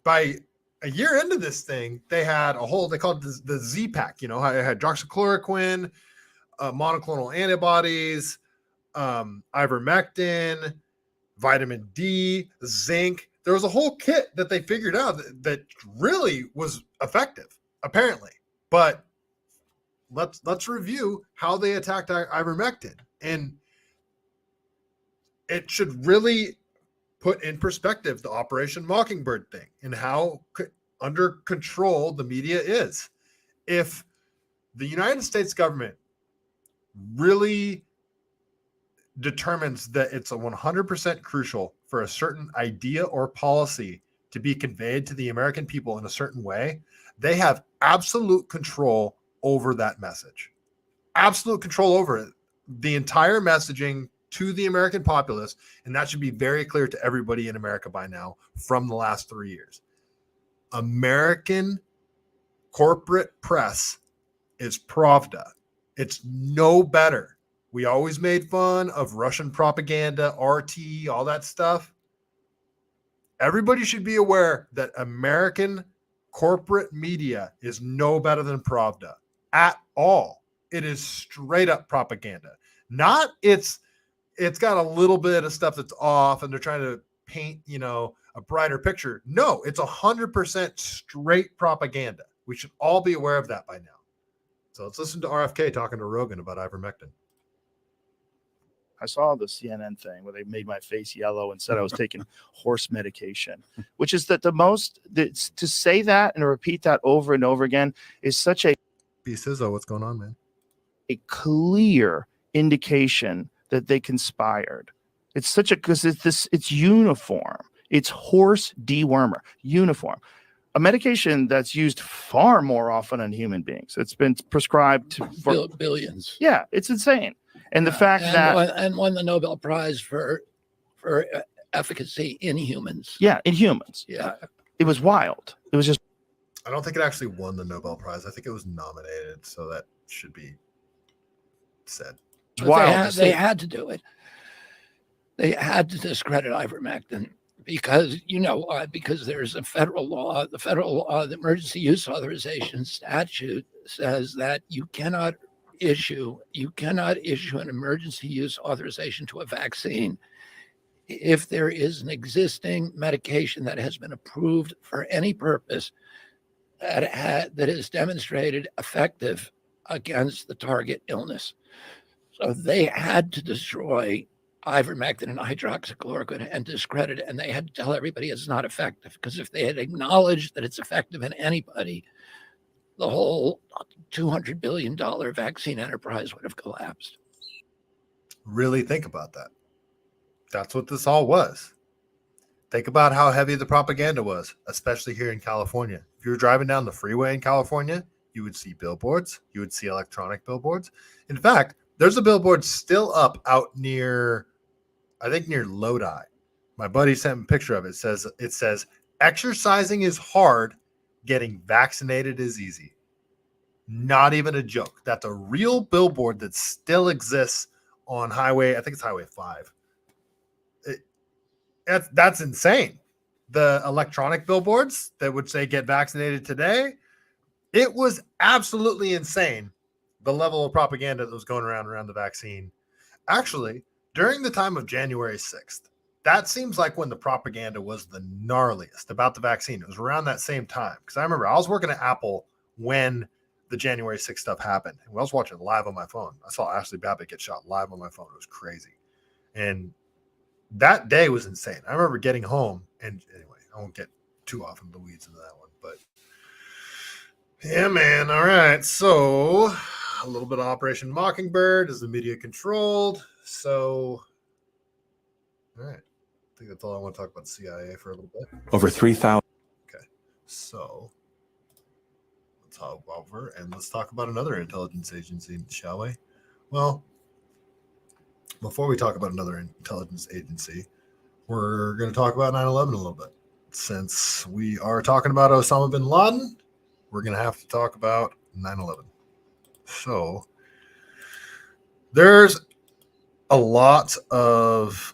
By a year into this thing, they had a whole, they called it the Z-Pack, hydroxychloroquine, monoclonal antibodies, ivermectin, vitamin D, zinc. There was a whole kit that they figured out that really was effective, apparently. But let's review how they attacked ivermectin. And it should really put in perspective the Operation Mockingbird thing and how under control the media is. If the United States government really determines that it's a 100% crucial for a certain idea or policy to be conveyed to the American people in a certain way, they have absolute control over that message. Absolute control over it. The entire messaging to the American populace, and that should be very clear to everybody in America by now from the last 3 years. American corporate press is Pravda. It's no better. We always made fun of Russian propaganda, RT, all that stuff. Everybody should be aware that American corporate media is no better than Pravda at all. It is straight up propaganda. Not it's got a little bit of stuff that's off and they're trying to paint, a brighter picture. No, it's 100% straight propaganda. We should all be aware of that by now. So let's listen to RFK talking to Rogan about ivermectin. I saw the CNN thing where they made my face yellow and said I was taking horse medication, which is that to say that and to repeat that over and over again is such a what's going on, man? A clear indication that they conspired. It's such a, because it's uniform. It's horse dewormer, uniform. A medication that's used far more often in human beings. It's been prescribed for billions. Yeah, it's insane. And the fact and won the Nobel Prize for efficacy in humans. Yeah, in humans. Yeah. It was wild. It was just. I don't think it actually won the Nobel Prize. I think it was nominated, so that should be said. They had to do it. They had to discredit ivermectin because because there's a federal law. The federal law, the emergency use authorization statute, says that you cannot issue an emergency use authorization to a vaccine if there is an existing medication that has been approved for any purpose that is demonstrated effective against the target illness. So they had to destroy ivermectin and hydroxychloroquine and discredit it, and they had to tell everybody it's not effective, because if they had acknowledged that it's effective in anybody, the whole $200 billion vaccine enterprise would have collapsed. Really think about that. That's what this all was. Think about how heavy the propaganda was, especially here in California. If you were driving down the freeway in California, you would see billboards. You would see electronic billboards. In fact, there's a billboard still up out near, I think near Lodi. My buddy sent me a picture of it. It says, exercising is hard. Getting vaccinated is easy. Not even a joke. That's a real billboard that still exists on highway. I think it's Highway 5. That's insane. The electronic billboards that would say get vaccinated today, it was absolutely insane. The level of propaganda that was going around the vaccine. Actually, during the time of January 6th, that seems like when the propaganda was the gnarliest about the vaccine. It was around that same time. Because I remember I was working at Apple when the January 6th stuff happened. And I was watching live on my phone. I saw Ashley Babbitt get shot live on my phone. It was crazy. And that day was insane. I remember getting home. And anyway, I won't get too off in the weeds into that one. But yeah, man. All right. So a little bit of Operation Mockingbird. Is the media controlled? So, all right. I think that's all I want to talk about CIA for a little bit. Over 3,000. Okay. So let's hop over and let's talk about another intelligence agency, shall we? Well, before we talk about another intelligence agency, we're going to talk about 9/11 a little bit. Since we are talking about Osama bin Laden, we're going to have to talk about 9/11. So there's a lot of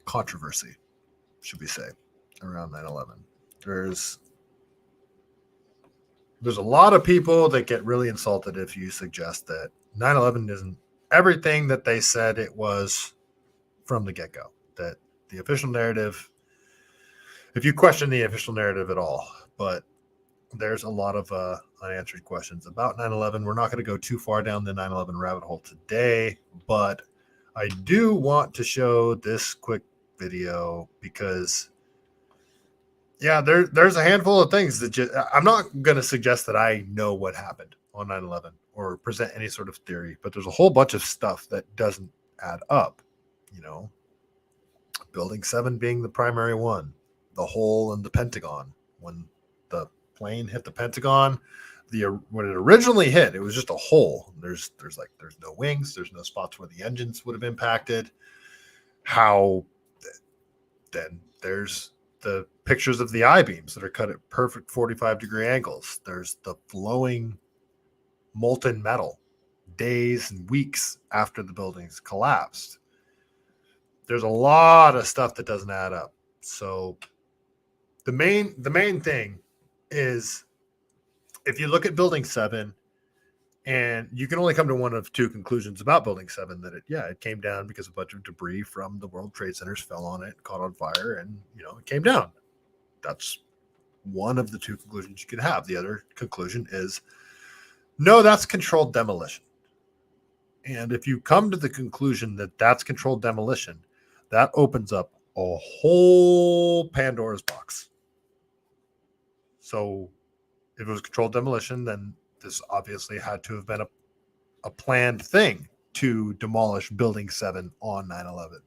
controversy, should we say, around 9/11. There's a lot of people that get really insulted if you suggest that 9/11 isn't everything that they said it was from the get-go that the official narrative, if you question the official narrative at all, but there's a lot of unanswered questions about 9/11. We're not going to go too far down the 9/11 rabbit hole today, but I do want to show this quick video because, yeah, there's a handful of things that I'm not going to suggest that I know what happened on 9/11 or present any sort of theory, but there's a whole bunch of stuff that doesn't add up. Building 7 being the primary one, the hole in the Pentagon when the plane hit the Pentagon. When it originally hit, it was just a hole. There's no wings, there's no spots where the engines would have impacted. Then there's the pictures of the I-beams that are cut at perfect 45-degree angles. There's the flowing molten metal days and weeks after the buildings collapsed. There's a lot of stuff that doesn't add up. So the main thing is, if you look at Building 7, and you can only come to one of two conclusions about Building 7, that it came down because a bunch of debris from the World Trade Centers fell on it, caught on fire, and it came down. That's one of the two conclusions you can have. The other conclusion is, no, that's controlled demolition. And if you come to the conclusion that that's controlled demolition, that opens up a whole Pandora's box. So if it was controlled demolition, then this obviously had to have been a planned thing to demolish Building 7 on 9/11.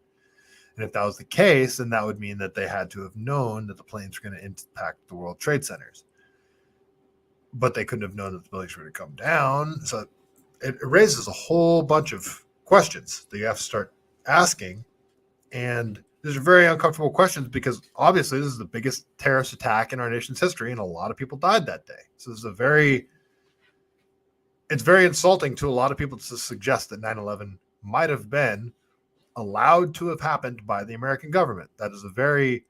And if that was the case, then that would mean that they had to have known that the planes were going to impact the World Trade Centers. But they couldn't have known that the buildings were going to come down. So it raises a whole bunch of questions that you have to start asking. And these are very uncomfortable questions because obviously this is the biggest terrorist attack in our nation's history, and a lot of people died that day. So this is it's very insulting to a lot of people to suggest that 9/11 might have been allowed to have happened by the American government. That is a very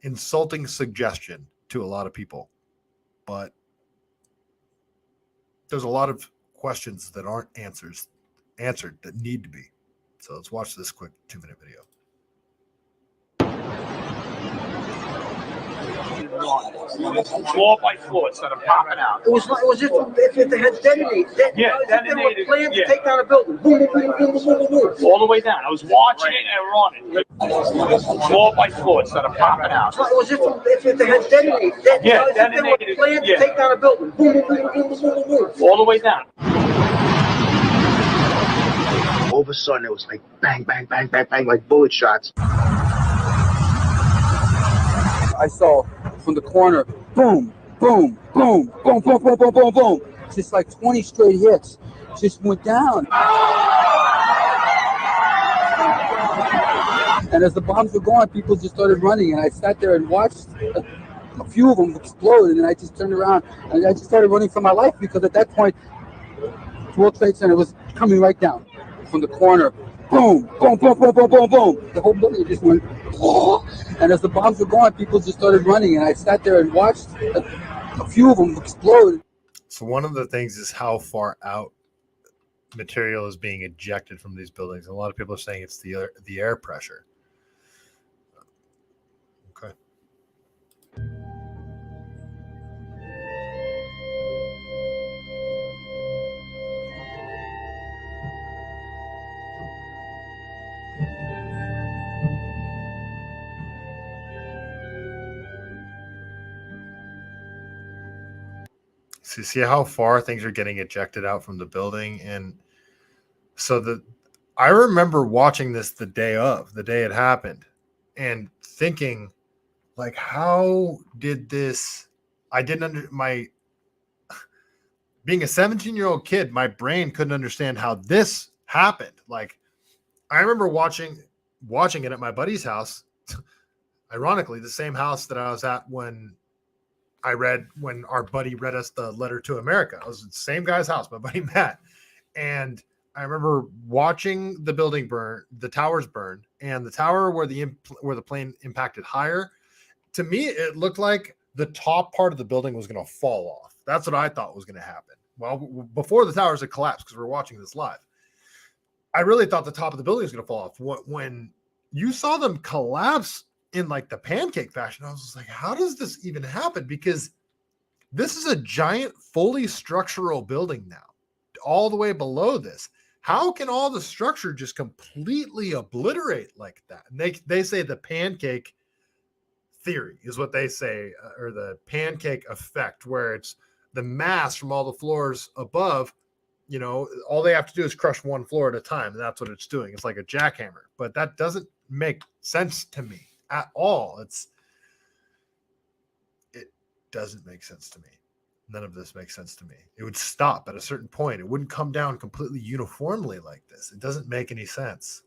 insulting suggestion to a lot of people. But there's a lot of questions that aren't answered that need to be. So let's watch this quick 2-minute video. Floor by floor instead of popping out. It was just if they had detonated. Detonated. Planned to take down a building. Boom, boom, boom, boom, boom, boom, boom. All the way down. I was watching it and running. Floor by floor instead of popping out. It was just if they had detonated. Detonated. Planned to take down a building. Boom, boom, boom, boom, boom, boom, boom. All the way down. All of a sudden, it was like bang, bang, bang, bang, bang, like bullet shots. I saw from the corner, boom, boom, boom, boom, boom, boom, boom, boom, boom. Just like 20 straight hits. Just went down. And as the bombs were going, people just started running. And I sat there and watched a few of them explode. And then I just turned around and I just started running for my life because at that point, the World Trade Center was coming right down from the corner. Boom, boom, boom, boom, boom, boom, boom. The whole building just went, oh. And as the bombs were going, people just started running. And I sat there and watched a few of them explode. So one of the things is how far out material is being ejected from these buildings. And a lot of people are saying it's the air pressure. Okay. So you see how far things are getting ejected out from the building. And so I remember watching this the day it happened and thinking, like, how did this, being a 17-year-old kid, my brain couldn't understand how this happened. Like, I remember watching it at my buddy's house, ironically, the same house that I was at when our buddy read us the letter to America. I was at the same guy's house, my buddy Matt. And I remember watching the building burn, the towers burn, and the tower where the plane impacted higher. To me, it looked like the top part of the building was going to fall off. That's what I thought was going to happen. Well, before the towers had collapsed, because we're watching this live, I really thought the top of the building was going to fall off. When you saw them collapse in like the pancake fashion. I was just like, how does this even happen? Because this is a giant, fully structural building now, all the way below this. How can all the structure just completely obliterate like that? And they say the pancake theory is what they say, or the pancake effect, where it's the mass from all the floors above. All they have to do is crush one floor at a time, and that's what it's doing. It's like a jackhammer, but that doesn't make sense to me at all. It doesn't make sense to me. None of this makes sense to me. It would stop at a certain point. It wouldn't come down completely uniformly like this. It doesn't make any sense.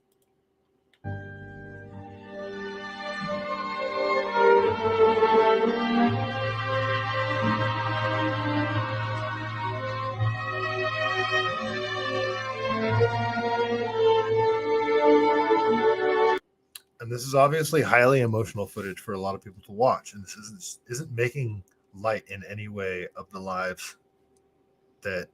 And this is obviously highly emotional footage for a lot of people to watch. And this isn't making light in any way of the lives that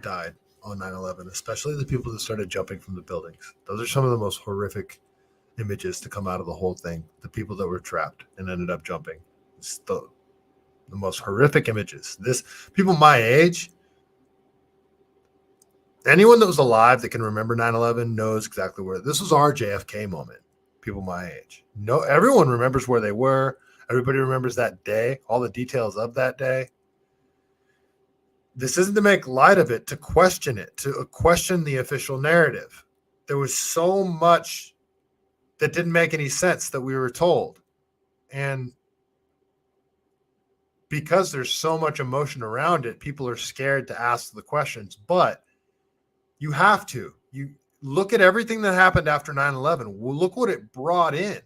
died on 9/11, especially the people that started jumping from the buildings. Those are some of the most horrific images to come out of the whole thing. The people that were trapped and ended up jumping. It's the most horrific images. People my age, anyone that was alive that can remember 9/11 knows exactly where this was our JFK moment. People my age. No, everyone remembers where they were. Everybody remembers that day, all the details of that day. This isn't to make light of it, to question it, to question the official narrative. There was so much that didn't make any sense that we were told. And because there's so much emotion around it, people are scared to ask the questions. But you have to. You look at everything that happened after 9/11. Well, look what it brought in.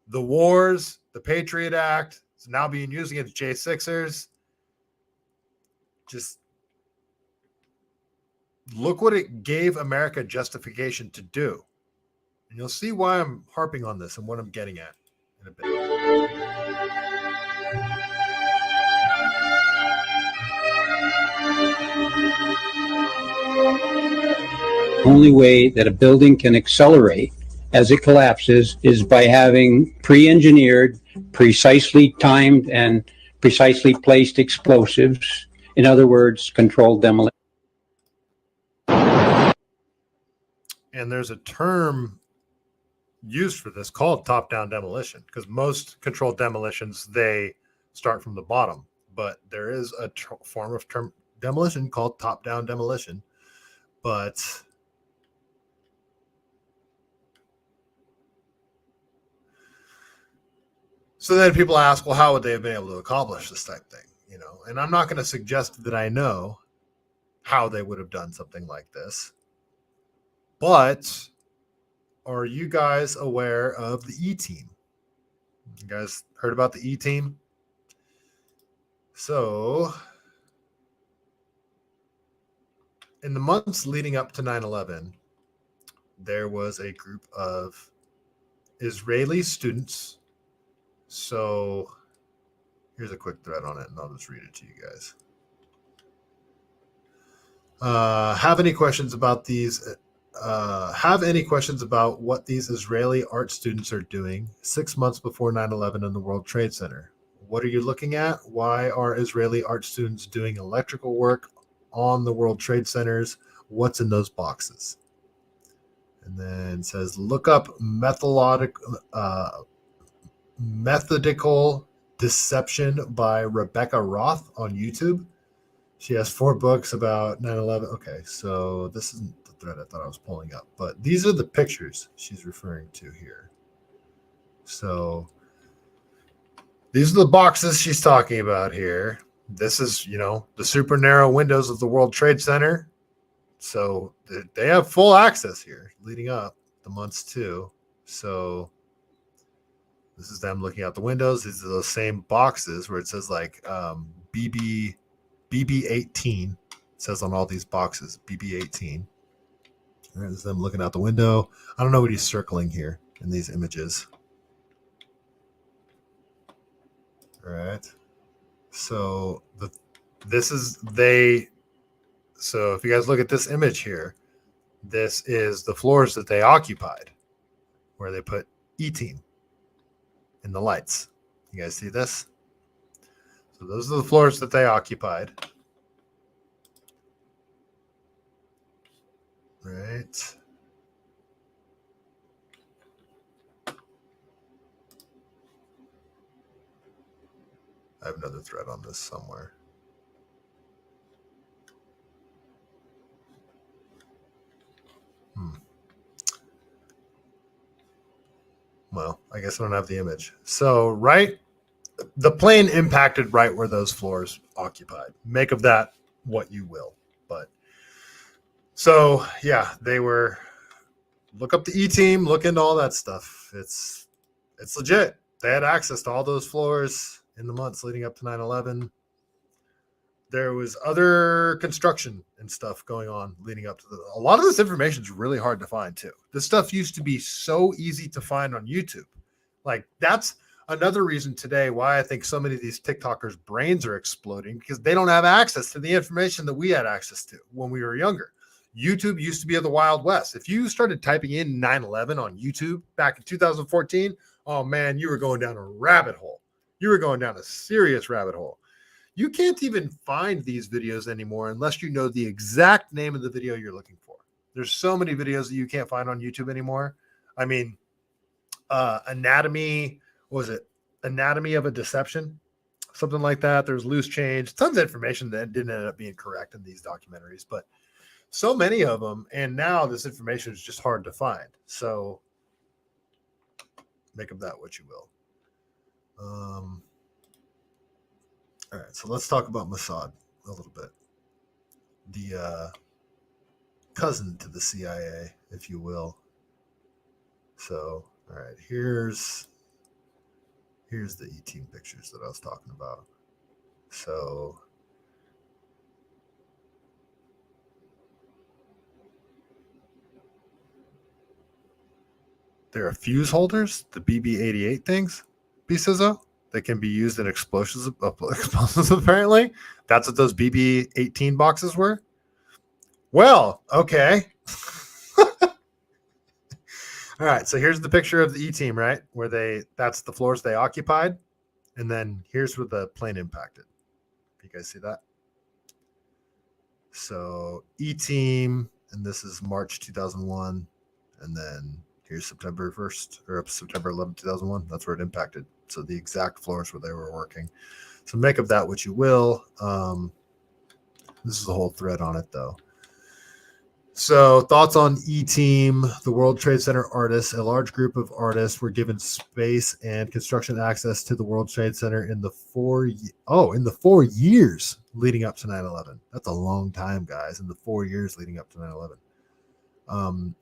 The wars, the Patriot Act is now being used against J6ers. Just look what it gave America justification to do. And you'll see why I'm harping on this and what I'm getting at in a bit. Only way that a building can accelerate as it collapses is by having pre-engineered, precisely timed, and precisely placed explosives. In other words, controlled demolition. And there's a term used for this called top-down demolition, because most controlled demolitions, they start from the bottom. But there is a form of demolition called top-down demolition. But so then people ask, well, how would they have been able to accomplish this type thing? And I'm not going to suggest that I know how they would have done something like this. But are you guys aware of the E-Team? You guys heard about the E-Team? So in the months leading up to 9/11, there was a group of Israeli students. So here's a quick thread on it, and I'll just read it to you guys. Have any questions about these? Have any questions about what these Israeli art students are doing 6 months before 9/11 in the World Trade Center? What are you looking at? Why are Israeli art students doing electrical work on the World Trade Centers? What's in those boxes? And then it says, look up Methodical Deception by Rebecca Roth on YouTube. She has 4 books about 9/11. Okay, so this isn't the thread I thought I was pulling up, but these are the pictures she's referring to here. So these are the boxes she's talking about here. This is, the super narrow windows of the World Trade Center. So they have full access here leading up the months too. So this is them looking out the windows. These are those same boxes where it says like BB18. It says on all these boxes, BB18. There's them looking out the window. I don't know what he's circling here in these images. All right. So so if you guys look at this image here, this is the floors that they occupied where they put E-Team in the lights. You guys see this? So those are the floors that they occupied. Right. I have another thread on this somewhere. Well, I guess I don't have the image. So, right, the plane impacted right where those floors occupied. Make of that what you will. But so, yeah, they were. Look up the E-Team. Look into all that stuff. It's legit. They had access to all those floors in the months leading up to 9/11. There was other construction and stuff going on leading up to a lot of this information is really hard to find too. This stuff used to be so easy to find on YouTube. Like that's another reason today why I think so many of these TikTokers' brains are exploding, because they don't have access to the information that we had access to when we were younger. YouTube used to be the Wild West. If you started typing in 9/11 on YouTube back in 2014, oh man, you were going down a rabbit hole. You were going down a serious rabbit hole. You can't even find these videos anymore unless you know the exact name of the video you're looking for. There's so many videos that you can't find on YouTube anymore. I mean, anatomy, what was it? Anatomy of a Deception, something like that. There's loose change, tons of information that didn't end up being correct in these documentaries, but so many of them. And now this information is just hard to find. So make of that what you will. All right, so let's talk about Mossad a little bit. The cousin to the CIA, if you will. So, all right, here's the E-Team pictures that I was talking about. So, there are fuse holders, the BB-88 things, BCISO. That can be used in explosives apparently. That's what those BB-18 boxes were. Well, okay. All right, so here's the picture of the E-Team, right? Where that's the floors they occupied. And then here's where the plane impacted. You guys see that? So E-Team, and this is March 2001. And then here's September 1st, or September 11th, 2001. That's where it impacted. So the exact floors where they were working. So make of that what you will. This is a whole thread on it, though. So thoughts on E-Team, the World Trade Center artists. A large group of artists were given space and construction access to the World Trade Center in the 4 years leading up to 9/11. That's a long time, guys, in the 4 years leading up to 9/11.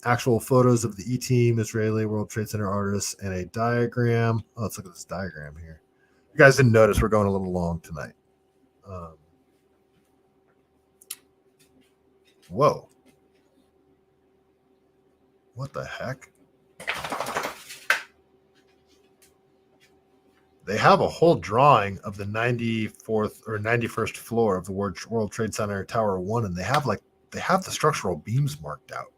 Actual photos of the E-Team, Israeli World Trade Center artists, and a diagram. Oh, let's look at this diagram here. You guys didn't notice we're going a little long tonight. Whoa. What the heck? They have a whole drawing of the 94th or 91st floor of the World Trade Center Tower 1, and they have the structural beams marked out.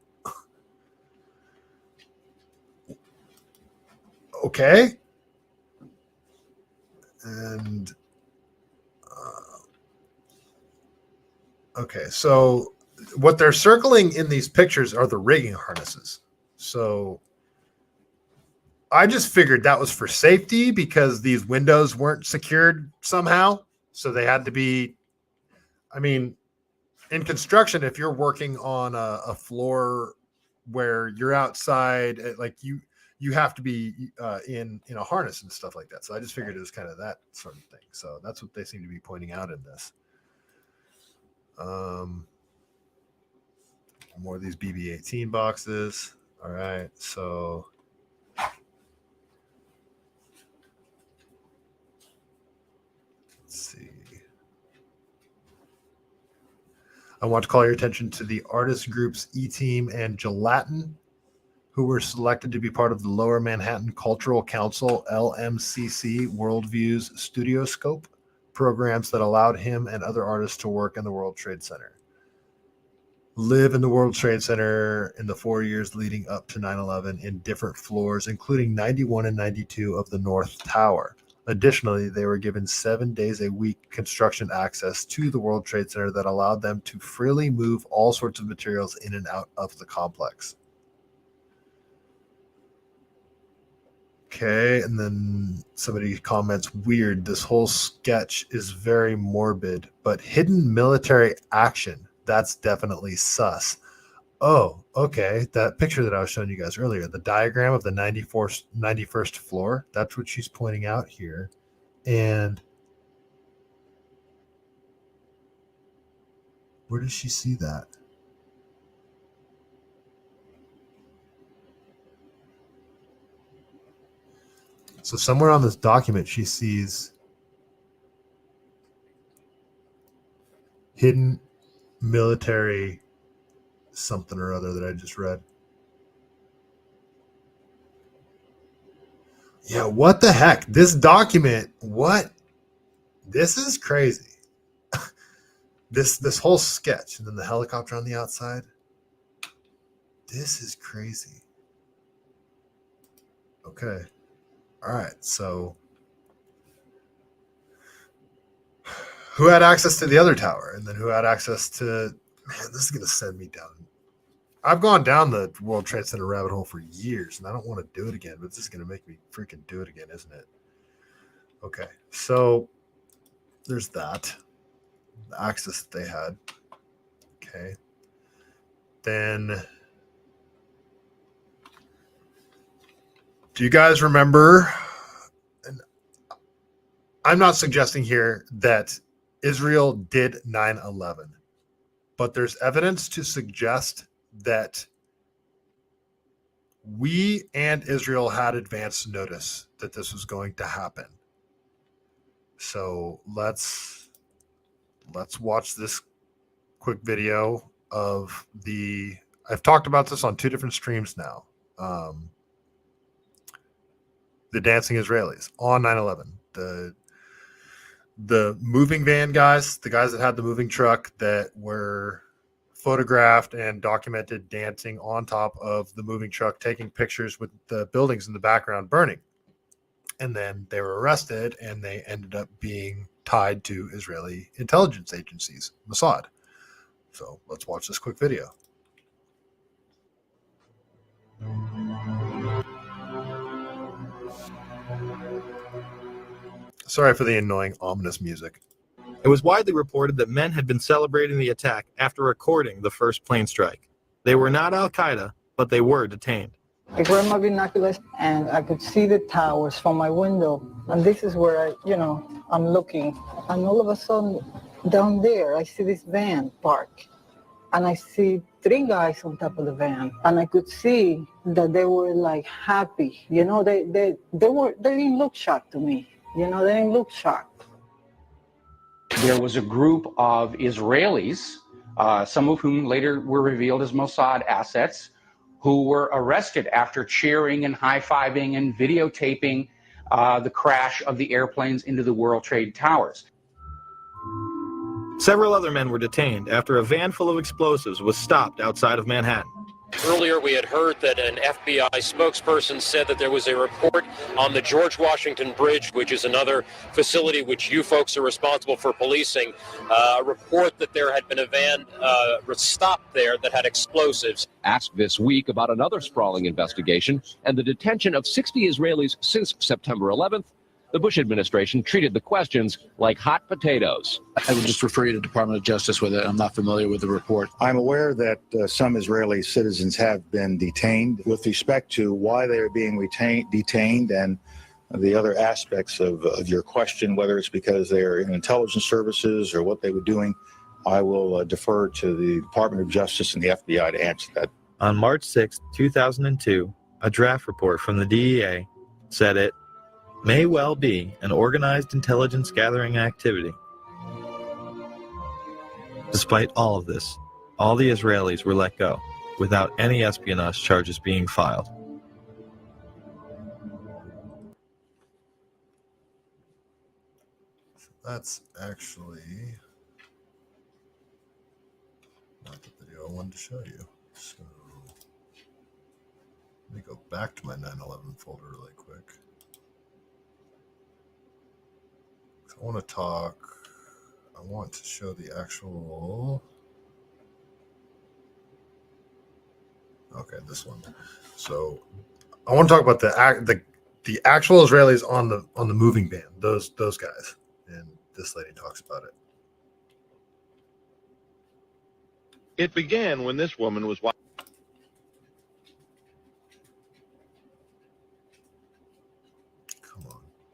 Okay. And okay, so what they're circling in these pictures are the rigging harnesses. So I just figured that was for safety because these windows weren't secured somehow. So they had to be, I mean, in construction, if you're working on a floor where you're outside, like you have to be in a harness and stuff like that. So I just figured it was kind of that sort of thing. So that's what they seem to be pointing out in this. More of these BB-18 boxes. All right, so let's see. I want to call your attention to the artist groups E-Team and Gelatin, who were selected to be part of the Lower Manhattan Cultural Council, LMCC, Worldviews Studioscope programs that allowed him and other artists to work in the World Trade Center. live in the World Trade Center in the 4 years leading up to 9/11 in different floors, including 91 and 92 of the North Tower. Additionally, they were given 7 days a week construction access to the World Trade Center that allowed them to freely move all sorts of materials in and out of the complex. Okay, and then somebody comments, weird, this whole sketch is very morbid, but hidden military action, that's definitely sus. Oh, okay, that picture that I was showing you guys earlier, the diagram of the 91st floor, that's what she's pointing out here. And where does she see that? So somewhere on this document, she sees hidden military something or other that I just read. Yeah, what the heck? This document, what? This is crazy. This whole sketch, and then the helicopter on the outside. This is crazy. Okay. All right, so who had access to the other tower? And then who had access to... Man, this is going to send me down. I've gone down the World Trade Center rabbit hole for years, and I don't want to do it again, but this is going to make me freaking do it again, isn't it? Okay, so there's that. The access that they had. Okay. Then... do you guys remember... and I'm not suggesting here that Israel did 9/11, but there's evidence to suggest that we and Israel had advance notice that this was going to happen. So let's watch this quick video of the... I've talked about this on 2 different streams now. The dancing Israelis on 9/11. The moving van guys, the guys that had the moving truck that were photographed and documented dancing on top of the moving truck, taking pictures with the buildings in the background burning. And then they were arrested and they ended up being tied to Israeli intelligence agencies, Mossad. So let's watch this quick video. Sorry for the annoying, ominous music. It was widely reported that men had been celebrating the attack after recording the first plane strike. They were not Al-Qaeda, but they were detained. I grabbed my binoculars and I could see the towers from my window. And this is where I'm looking. And all of a sudden, down there, I see this van parked. And I see 3 guys on top of the van. And I could see that they were like happy. They didn't look shocked to me. They didn't look shocked. There was a group of Israelis, some of whom later were revealed as Mossad assets, who were arrested after cheering and high-fiving and videotaping the crash of the airplanes into the World Trade Towers. Several other men were detained after a van full of explosives was stopped outside of Manhattan. Earlier, we had heard that an FBI spokesperson said that there was a report on the George Washington Bridge, which is another facility which you folks are responsible for policing, a report that there had been a van stopped there that had explosives. Asked this week about another sprawling investigation and the detention of 60 Israelis since September 11th, the Bush administration treated the questions like hot potatoes. I would just refer you to the Department of Justice with it. I'm not familiar with the report. I'm aware that some Israeli citizens have been detained. With respect to why they are being detained and the other aspects of your question, whether it's because they're in intelligence services or what they were doing, I will defer to the Department of Justice and the FBI to answer that. On March 6, 2002, a draft report from the DEA said it may well be an organized intelligence gathering activity. Despite all of this, all the Israelis were let go without any espionage charges being filed. That's actually not the video I wanted to show you. So let me go back to my 9/11 folder really quick. I want to talk. I want to show the actual. Okay, this one. So I want to talk about the actual Israelis on the moving ban. Those guys, and this lady talks about it. It began when this woman was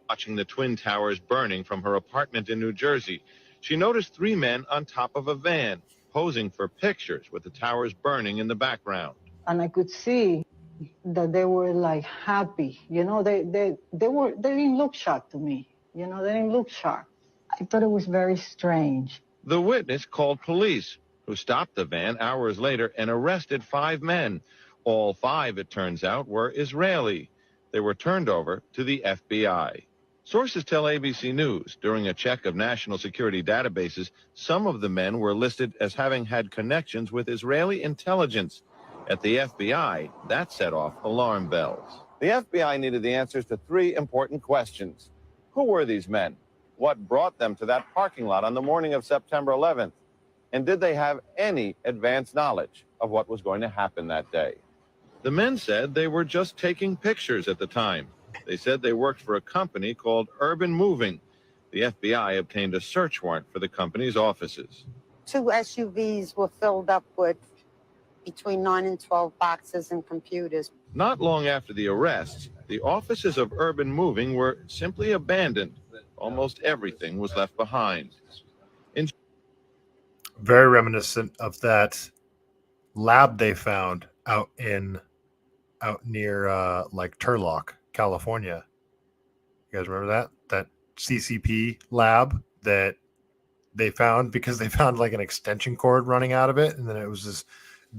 watching the Twin Towers burning from her apartment in New Jersey. She noticed 3 men on top of a van, posing for pictures with the towers burning in the background. And I could see that they were like happy. You know, they didn't look shocked to me. You know, they didn't look shocked. I thought it was very strange. The witness called police, who stopped the van hours later and arrested 5 men. All 5, it turns out, were Israeli. They were turned over to the FBI. Sources tell ABC News during a check of national security databases, some of the men were listed as having had connections with Israeli intelligence. At the FBI, that set off alarm bells. The FBI needed the answers to 3 important questions. Who were these men? What brought them to that parking lot on the morning of September 11th? And did they have any advance knowledge of what was going to happen that day? The men said they were just taking pictures at the time. They said they worked for a company called Urban Moving. The FBI obtained a search warrant for the company's offices. 2 SUVs were filled up with between 9 and 12 boxes and computers. Not long after the arrests, the offices of Urban Moving were simply abandoned. Almost everything was left behind. Very reminiscent of that lab they found out near like Turlock, California. You guys remember that? That CCP lab that they found because they found like an extension cord running out of it, and then it was this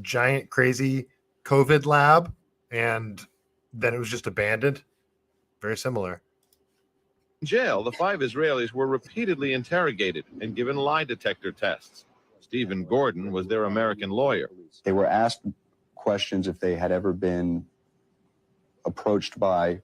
giant crazy COVID lab, and then it was just abandoned. Very similar. In jail, the 5 Israelis were repeatedly interrogated and given lie detector tests. Stephen Gordon was their American lawyer. They were asked questions if they had ever been approached by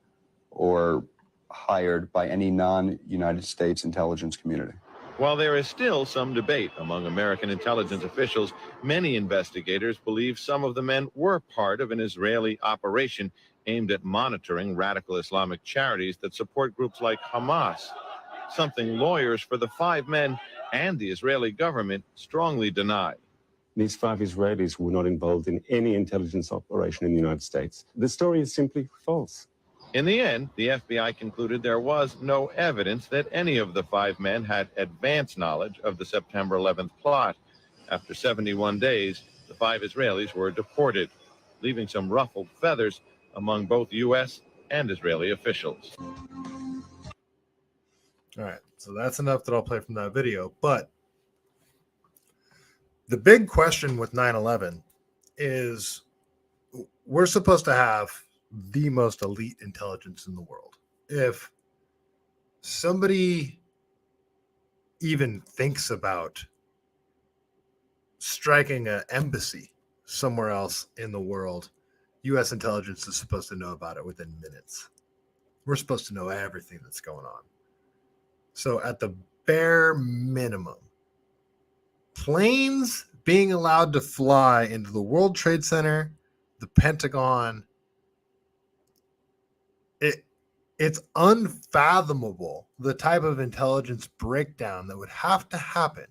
or hired by any non-United States intelligence community. While there is still some debate among American intelligence officials, many investigators believe some of the men were part of an Israeli operation aimed at monitoring radical Islamic charities that support groups like Hamas, something lawyers for the 5 men and the Israeli government strongly deny. These 5 Israelis were not involved in any intelligence operation in the United States. The story is simply false. In the end, the FBI concluded there was no evidence that any of the 5 men had advance knowledge of the September 11th plot. After 71 days, the 5 Israelis were deported, leaving some ruffled feathers among both U.S. and Israeli officials. All right, so that's enough that I'll play from that video. But the big question with 9/11 is we're supposed to have the most elite intelligence in the world. If somebody even thinks about striking an embassy somewhere else in the world, U.S. intelligence is supposed to know about it within minutes. We're supposed to know everything that's going on. So at the bare minimum, planes being allowed to fly into the World Trade Center, the Pentagon, it's unfathomable the type of intelligence breakdown that would have to happen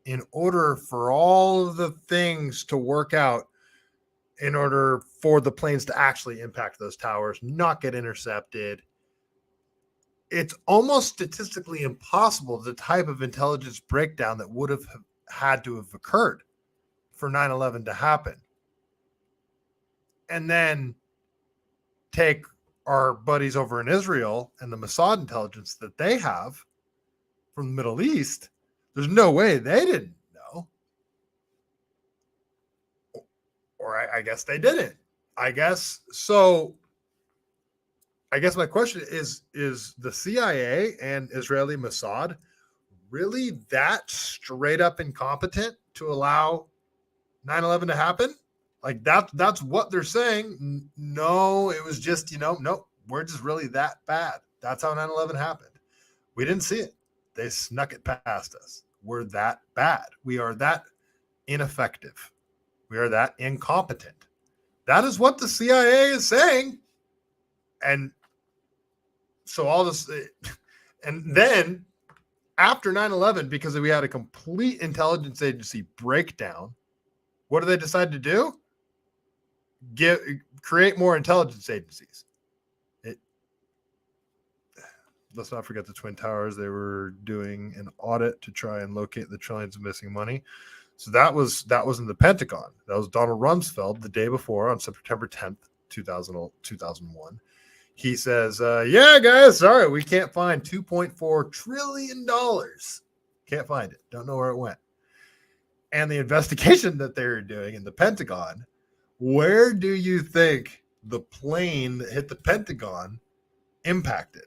in order for all of the things to work out, in order for the planes to actually impact those towers, not get intercepted. It's almost statistically impossible the type of intelligence breakdown that would have had to have occurred for 9/11 to happen. And then take our buddies over in Israel and the Mossad intelligence that they have from the Middle East. There's no way they didn't know. Or I guess they didn't. I guess so. I guess my question is the CIA and Israeli Mossad really that straight up incompetent to allow 9/11 to happen? Like that's what they're saying. No, it was just, nope, we're just really that bad. That's how 9/11 happened. We didn't see it. They snuck it past us. We're that bad. We are that ineffective. We are that incompetent. That is what the CIA is saying. And so all this, and then after 9/11, because we had a complete intelligence agency breakdown, what do they decide to do? Create more intelligence agencies. Let's not forget the Twin Towers. They were doing an audit to try and locate the trillions of missing money. So that was in the Pentagon. That was Donald Rumsfeld the day before on September 10th, 2001. He says, yeah, guys, sorry, we can't find $2.4 trillion. Can't find it. Don't know where it went. And the investigation that they were doing in the Pentagon, where do you think the plane that hit the Pentagon impacted?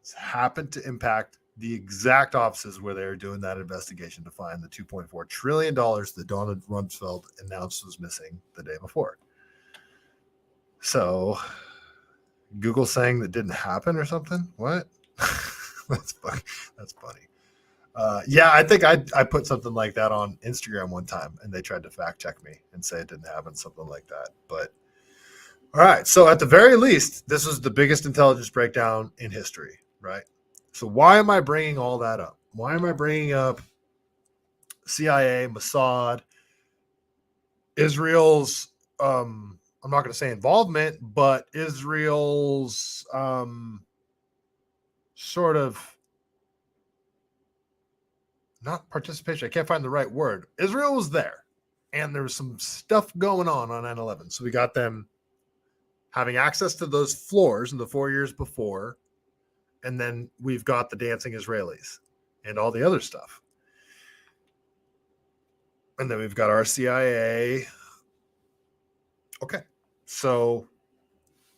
It's happened to impact the exact offices where they were doing that investigation to find the $2.4 trillion that Donald Rumsfeld announced was missing the day before. So Google saying that didn't happen or something? What? That's funny. Yeah, I think I put something like that on Instagram one time, and they tried to fact check me and say it didn't happen, something like that. But all right, so at the very least, this was the biggest intelligence breakdown in history, right? So why am I bringing all that up? Why am I bringing up CIA, Mossad, Israel's, I'm not going to say involvement, but Israel's sort of not participation. I can't find the right word. Israel was there, and there was some stuff going on 9/11. So we got them having access to those floors in the 4 years before, and then we've got the dancing Israelis and all the other stuff. And then we've got our CIA. Okay, so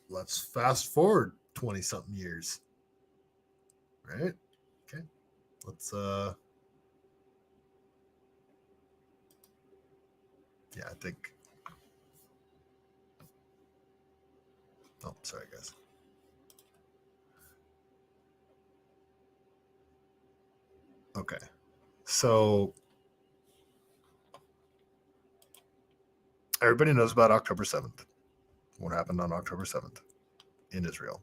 let's fast forward 20-something years. Right? Okay, let's yeah, I think. Oh, sorry, guys. Okay, so everybody knows about October 7th. What happened on October 7th in Israel?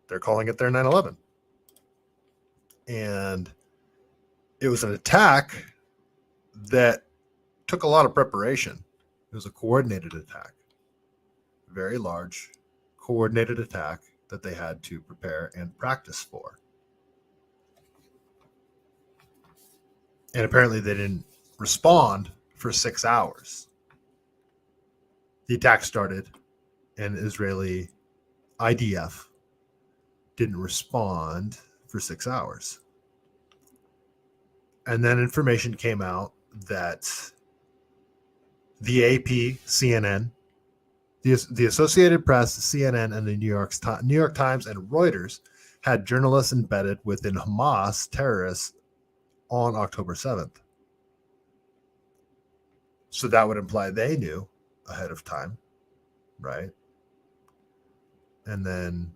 They're calling it their 9/11. And it was an attack that took a lot of preparation. It was a coordinated attack. Very large, coordinated attack that they had to prepare and practice for. And apparently they didn't respond for 6 hours. The attack started, and Israeli IDF didn't respond for 6 hours. And then information came out that the AP, CNN, the Associated Press, CNN, and the New York Times and Reuters had journalists embedded within Hamas terrorists on October 7th. So that would imply they knew ahead of time, right? And then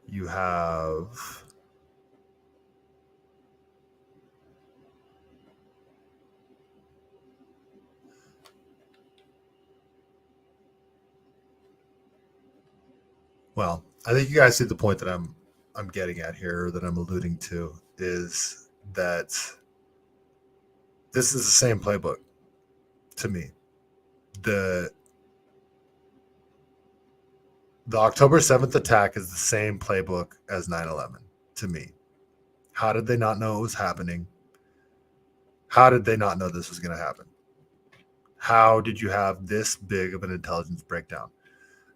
you have well, I think you guys see the point that I'm getting at here, or that I'm alluding to, is that this is the same playbook to me. The October 7th attack is the same playbook as 9/11 to me. How did they not know it was happening? How did they not know this was going to happen? How did you have this big of an intelligence breakdown?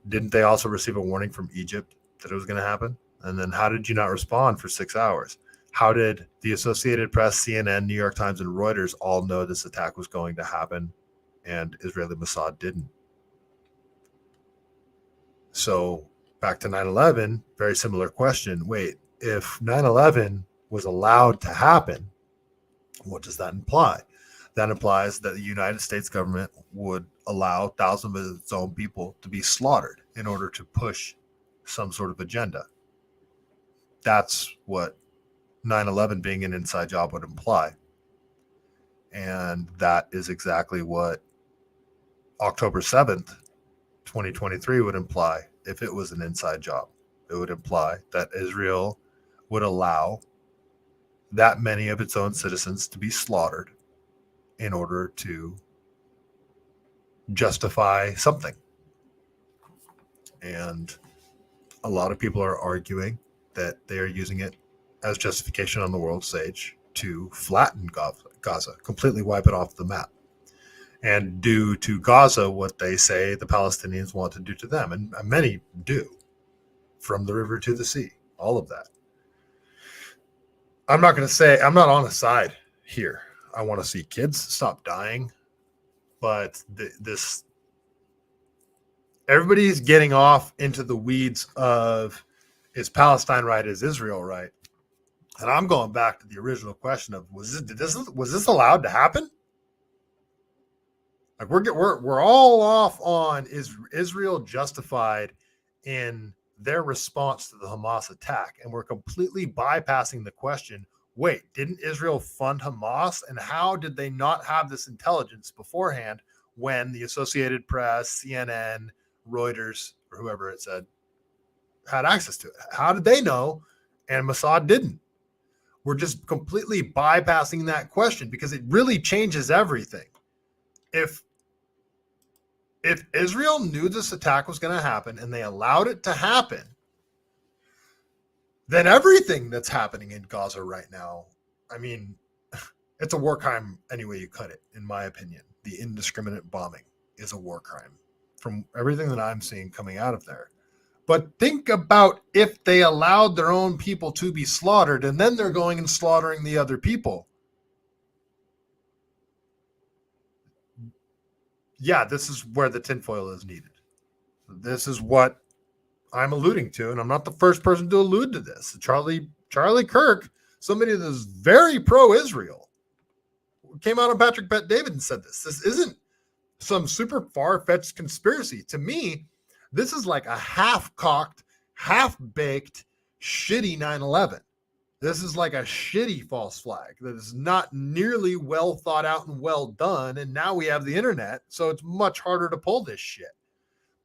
Didn't they also receive a warning from Egypt that it was going to happen? And then how did you not respond for 6 hours? How did the Associated Press, CNN, New York Times, and Reuters all know this attack was going to happen and Israeli Mossad didn't? So back to 9/11, very similar question. Wait, if 9/11 was allowed to happen What does that imply? That implies that the United States government would allow thousands of its own people to be slaughtered in order to push some sort of agenda. That's what 9/11 being an inside job would imply. And that is exactly what October 7th, 2023 would imply if it was an inside job. It would imply that Israel would allow that many of its own citizens to be slaughtered in order to justify something. And a lot of people are arguing that they are using it as justification on the world stage to flatten Gaza, completely wipe it off the map, and do to Gaza what they say the Palestinians want to do to them. And many do, from the river to the sea, all of that. I'm not going to say, I'm not on a side here. I want to see kids stop dying, but this, everybody's getting off into the weeds of, is Palestine right? Is Israel right? And I'm going back to the original question of, was this allowed to happen? Like we're all off on, is Israel justified in their response to the Hamas attack? And we're completely bypassing the question, wait, didn't Israel fund Hamas? And how did they not have this intelligence beforehand when the Associated Press, CNN, Reuters, or whoever it said, had access to it? How did they know and Mossad didn't? We're just completely bypassing that question because it really changes everything. If Israel knew this attack was going to happen and they allowed it to happen, then everything that's happening in Gaza right now, I mean, it's a war crime any way you cut it, in my opinion. The indiscriminate bombing is a war crime from everything that I'm seeing coming out of there. But think about if they allowed their own people to be slaughtered and then they're going and slaughtering the other people. Yeah, this is where the tinfoil is needed. This is what I'm alluding to, and I'm not the first person to allude to this. Charlie Kirk, somebody that is very pro-Israel, came out on Patrick Bet-David and said this. This isn't some super far-fetched conspiracy. To me, this is like a half-cocked, half-baked, shitty 9/11. This is like a shitty false flag that is not nearly well thought out and well done. And now we have the internet, so it's much harder to pull this shit.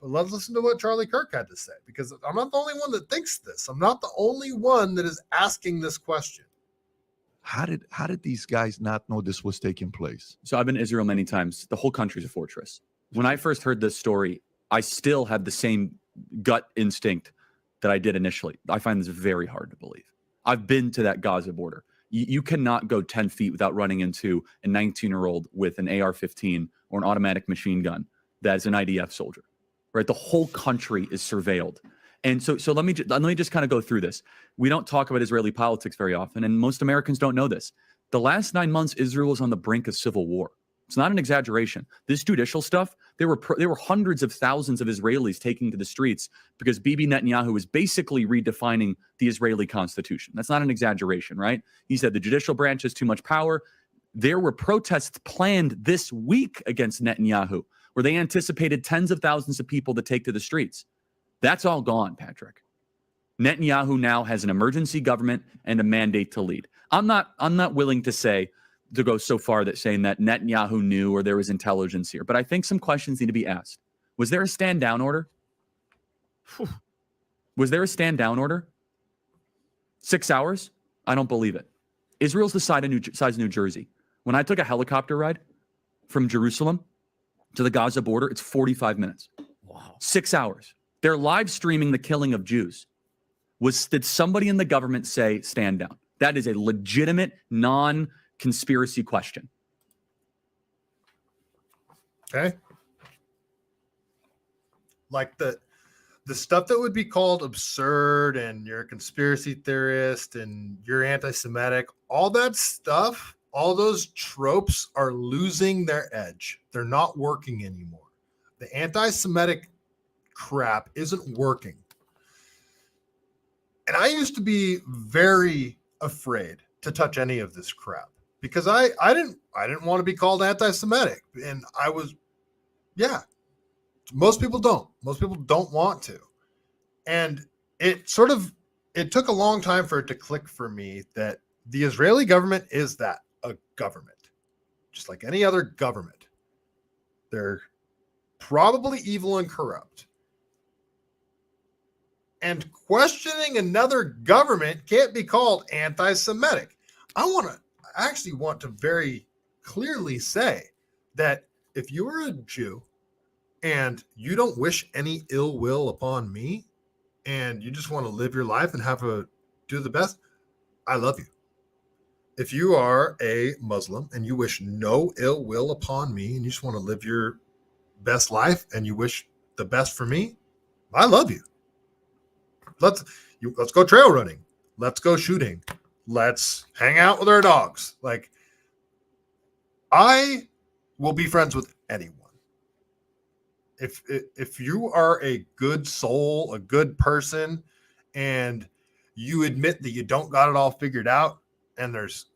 But let's listen to what Charlie Kirk had to say, because I'm not the only one that thinks this. I'm not the only one that is asking this question. How did these guys not know this was taking place? So I've been to Israel many times. The whole country is a fortress. When I first heard this story, I still had the same gut instinct that I did initially. I find this very hard to believe. I've been to that Gaza border. You cannot go 10 feet without running into a 19-year-old with an AR-15 or an automatic machine gun that is an IDF soldier, right? The whole country is surveilled. And so let me just kind of go through this. We don't talk about Israeli politics very often, and most Americans don't know this. The last 9 months, Israel was on the brink of civil war. It's not an exaggeration. This judicial stuff, there were hundreds of thousands of Israelis taking to the streets because Bibi Netanyahu was basically redefining the Israeli constitution. That's not an exaggeration, right? He said the judicial branch has too much power. There were protests planned this week against Netanyahu, where they anticipated tens of thousands of people to take to the streets. That's all gone, Patrick. Netanyahu now has an emergency government and a mandate to lead. I'm not willing to go so far that saying that Netanyahu knew or there was intelligence here, but I think some questions need to be asked. Was there a stand down order? Was there a stand down order? 6 hours? I don't believe it. Israel's the size of New Jersey. When I took a helicopter ride from Jerusalem to the Gaza border, it's 45 minutes. Wow. 6 hours. They're live streaming the killing of Jews. Did somebody in the government say stand down? That is a legitimate non-conspiracy question. Okay. Like the stuff that would be called absurd and you're a conspiracy theorist and you're anti-Semitic, all that stuff, all those tropes are losing their edge. They're not working anymore. The anti-Semitic crap isn't working. And I used to be very afraid to touch any of this crap because I didn't want to be called anti-Semitic, and I was, yeah. Most people don't. Most people don't want to, and it took a long time for it to click for me that the Israeli government is that, a government, just like any other government. They're probably evil and corrupt. And questioning another government can't be called anti-Semitic. I actually want to very clearly say that if you are a Jew and you don't wish any ill will upon me, and you just want to live your life and do the best, I love you. If you are a Muslim and you wish no ill will upon me and you just want to live your best life and you wish the best for me, I love you. Let's go trail running. Let's go shooting. Let's hang out with our dogs. Like, I will be friends with anyone. If you are a good soul, a good person, and you admit that you don't got it all figured out, and there's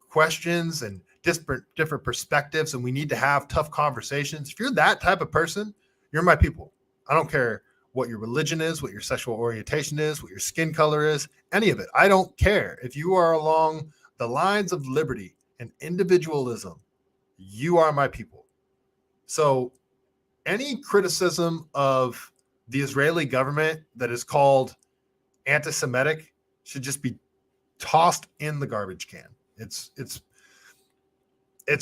questions and different perspectives, and we need to have tough conversations. If you're that type of person, you're my people. I don't care what your religion is, what your sexual orientation is, what your skin color is, any of it. I don't care. If you are along the lines of liberty and individualism, you are my people. So any criticism of the Israeli government that is called anti-Semitic should just be tossed in the garbage can. It's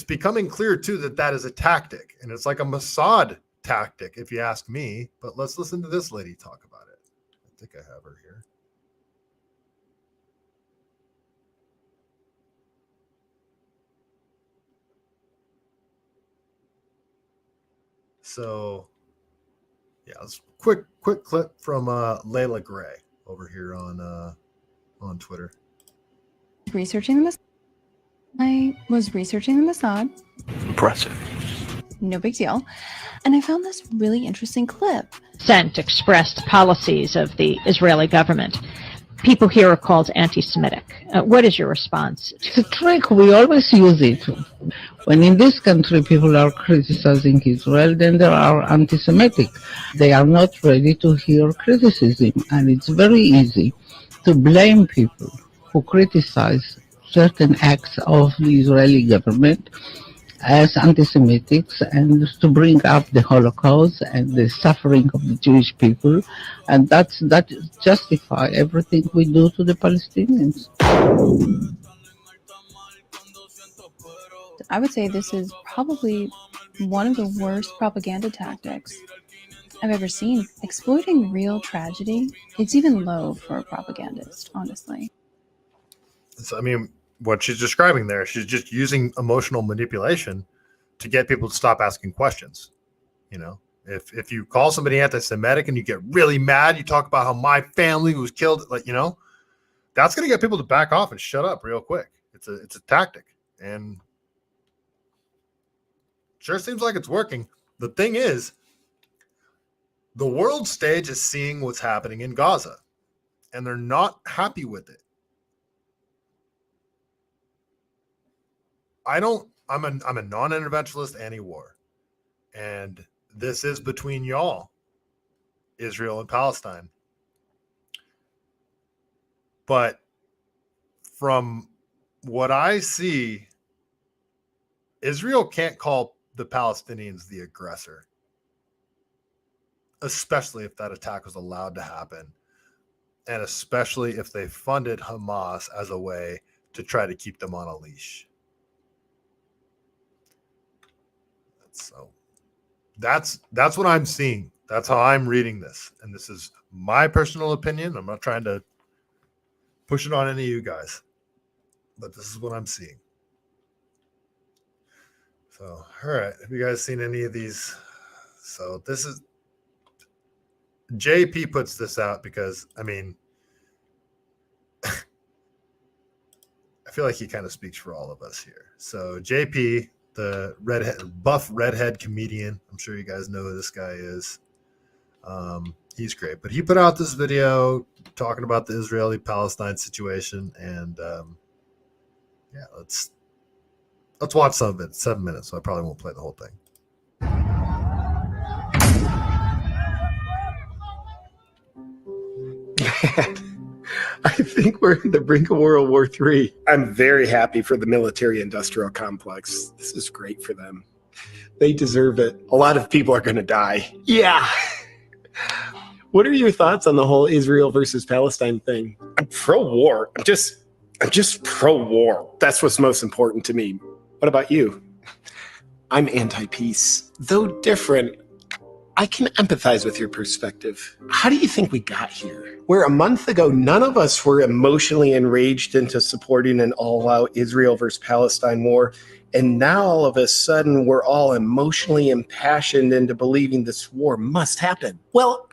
becoming clear too that is a tactic, and it's like a Mossad tactic, if you ask me. But let's listen to this lady talk about it. I think I have her here. So, yeah, let's quick clip from Layla Gray over here on Twitter. I was researching the Mossad. Impressive. No big deal. And I found this really interesting clip. Expressed policies of the Israeli government. People here are called anti-Semitic. What is your response? It's a trick. We always use it. When in this country people are criticizing Israel, then they are anti-Semitic. They are not ready to hear criticism. And it's very easy to blame people who criticize certain acts of the Israeli government as anti-Semitics, and to bring up the Holocaust and the suffering of the Jewish people, and that justify everything we do to the Palestinians. I would say this is probably one of the worst propaganda tactics I've ever seen. Exploiting real tragedy, it's even low for a propagandist, honestly. So, I mean, what she's describing there, she's just using emotional manipulation to get people to stop asking questions. You know, if you call somebody anti-Semitic and you get really mad, you talk about how my family was killed, like, you know, that's going to get people to back off and shut up real quick. It's a tactic, and sure seems like it's working. The thing is, the world stage is seeing what's happening in Gaza, and they're not happy with it. I'm a non-interventionist anti-war, and this is between y'all, Israel and Palestine. But from what I see, Israel can't call the Palestinians the aggressor, especially if that attack was allowed to happen, and especially if they funded Hamas as a way to try to keep them on a leash. So that's what I'm seeing. That's how I'm reading this. And this is my personal opinion. I'm not trying to push it on any of you guys, but this is what I'm seeing. So, all right. Have you guys seen any of these? So this is JP puts this out because, I mean, I feel like he kind of speaks for all of us here. So JP, the buff redhead comedian, I'm sure you guys know who this guy is. He's great, but he put out this video talking about the Israeli-Palestine situation, and yeah, let's Let's watch some of it. 7 minutes, so I probably won't play the whole thing. I think we're in the brink of World War III. I'm very happy for the military-industrial complex. This is great for them. They deserve it. A lot of people are going to die. Yeah. What are your thoughts on the whole Israel versus Palestine thing? I'm pro-war. I'm just pro-war. That's what's most important to me. What about you? I'm anti-peace. Though different, I can empathize with your perspective. How do you think we got here? Where a month ago, none of us were emotionally enraged into supporting an all-out Israel versus Palestine war, and now all of a sudden we're all emotionally impassioned into believing this war must happen. Well,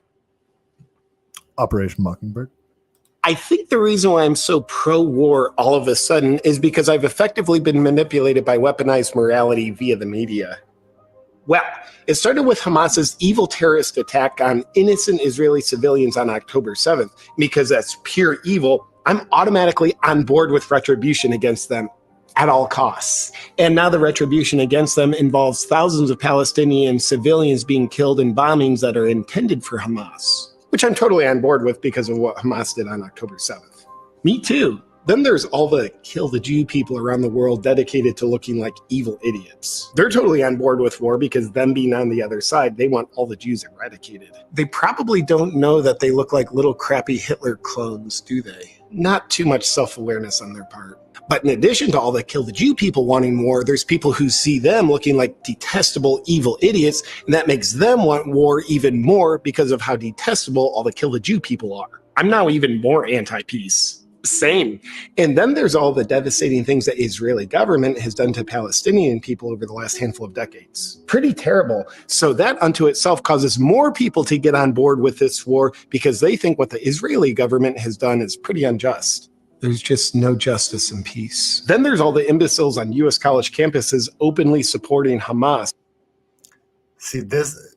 Operation Mockingbird. I think the reason why I'm so pro-war all of a sudden is because I've effectively been manipulated by weaponized morality via the media. Well, it started with Hamas's evil terrorist attack on innocent Israeli civilians on October 7th. Because that's pure evil, I'm automatically on board with retribution against them at all costs. And now the retribution against them involves thousands of Palestinian civilians being killed in bombings that are intended for Hamas, which I'm totally on board with because of what Hamas did on October 7th. Me too. Then there's all the kill the Jew people around the world dedicated to looking like evil idiots. They're totally on board with war because them being on the other side, they want all the Jews eradicated. They probably don't know that they look like little crappy Hitler clones, do they? Not too much self-awareness on their part. But in addition to all the kill the Jew people wanting war, there's people who see them looking like detestable evil idiots, and that makes them want war even more because of how detestable all the kill the Jew people are. I'm now even more anti-peace. Same. And then there's all the devastating things that Israeli government has done to Palestinian people over the last handful of decades. Pretty terrible. So that unto itself causes more people to get on board with this war because they think what the Israeli government has done is pretty unjust. There's just no justice and peace. Then there's all the imbeciles on U.S. college campuses openly supporting Hamas. See, this...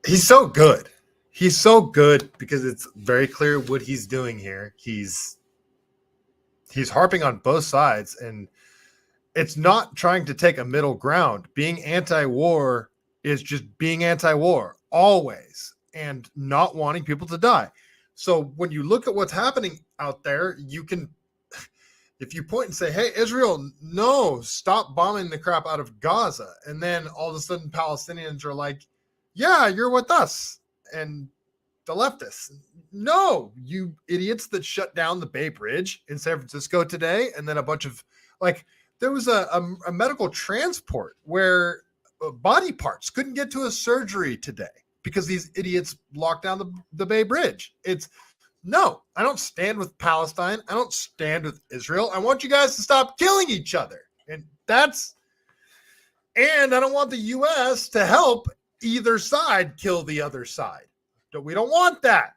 He's so good. He's so good because it's very clear what he's doing here. He's harping on both sides, and it's not trying to take a middle ground. Being anti-war is just being anti-war always and not wanting people to die. So when you look at what's happening out there, you can, if you point and say, hey, Israel, no, stop bombing the crap out of Gaza. And then all of a sudden Palestinians are like, yeah, you're with us. And the leftists, no, you idiots that shut down the Bay Bridge in San Francisco today. And then a bunch of, like, there was a medical transport where body parts couldn't get to a surgery today because these idiots locked down the Bay Bridge. It's, no, I don't stand with Palestine. I don't stand with Israel. I want you guys to stop killing each other. And I don't want the U.S. to help either side kill the other side. We don't want that.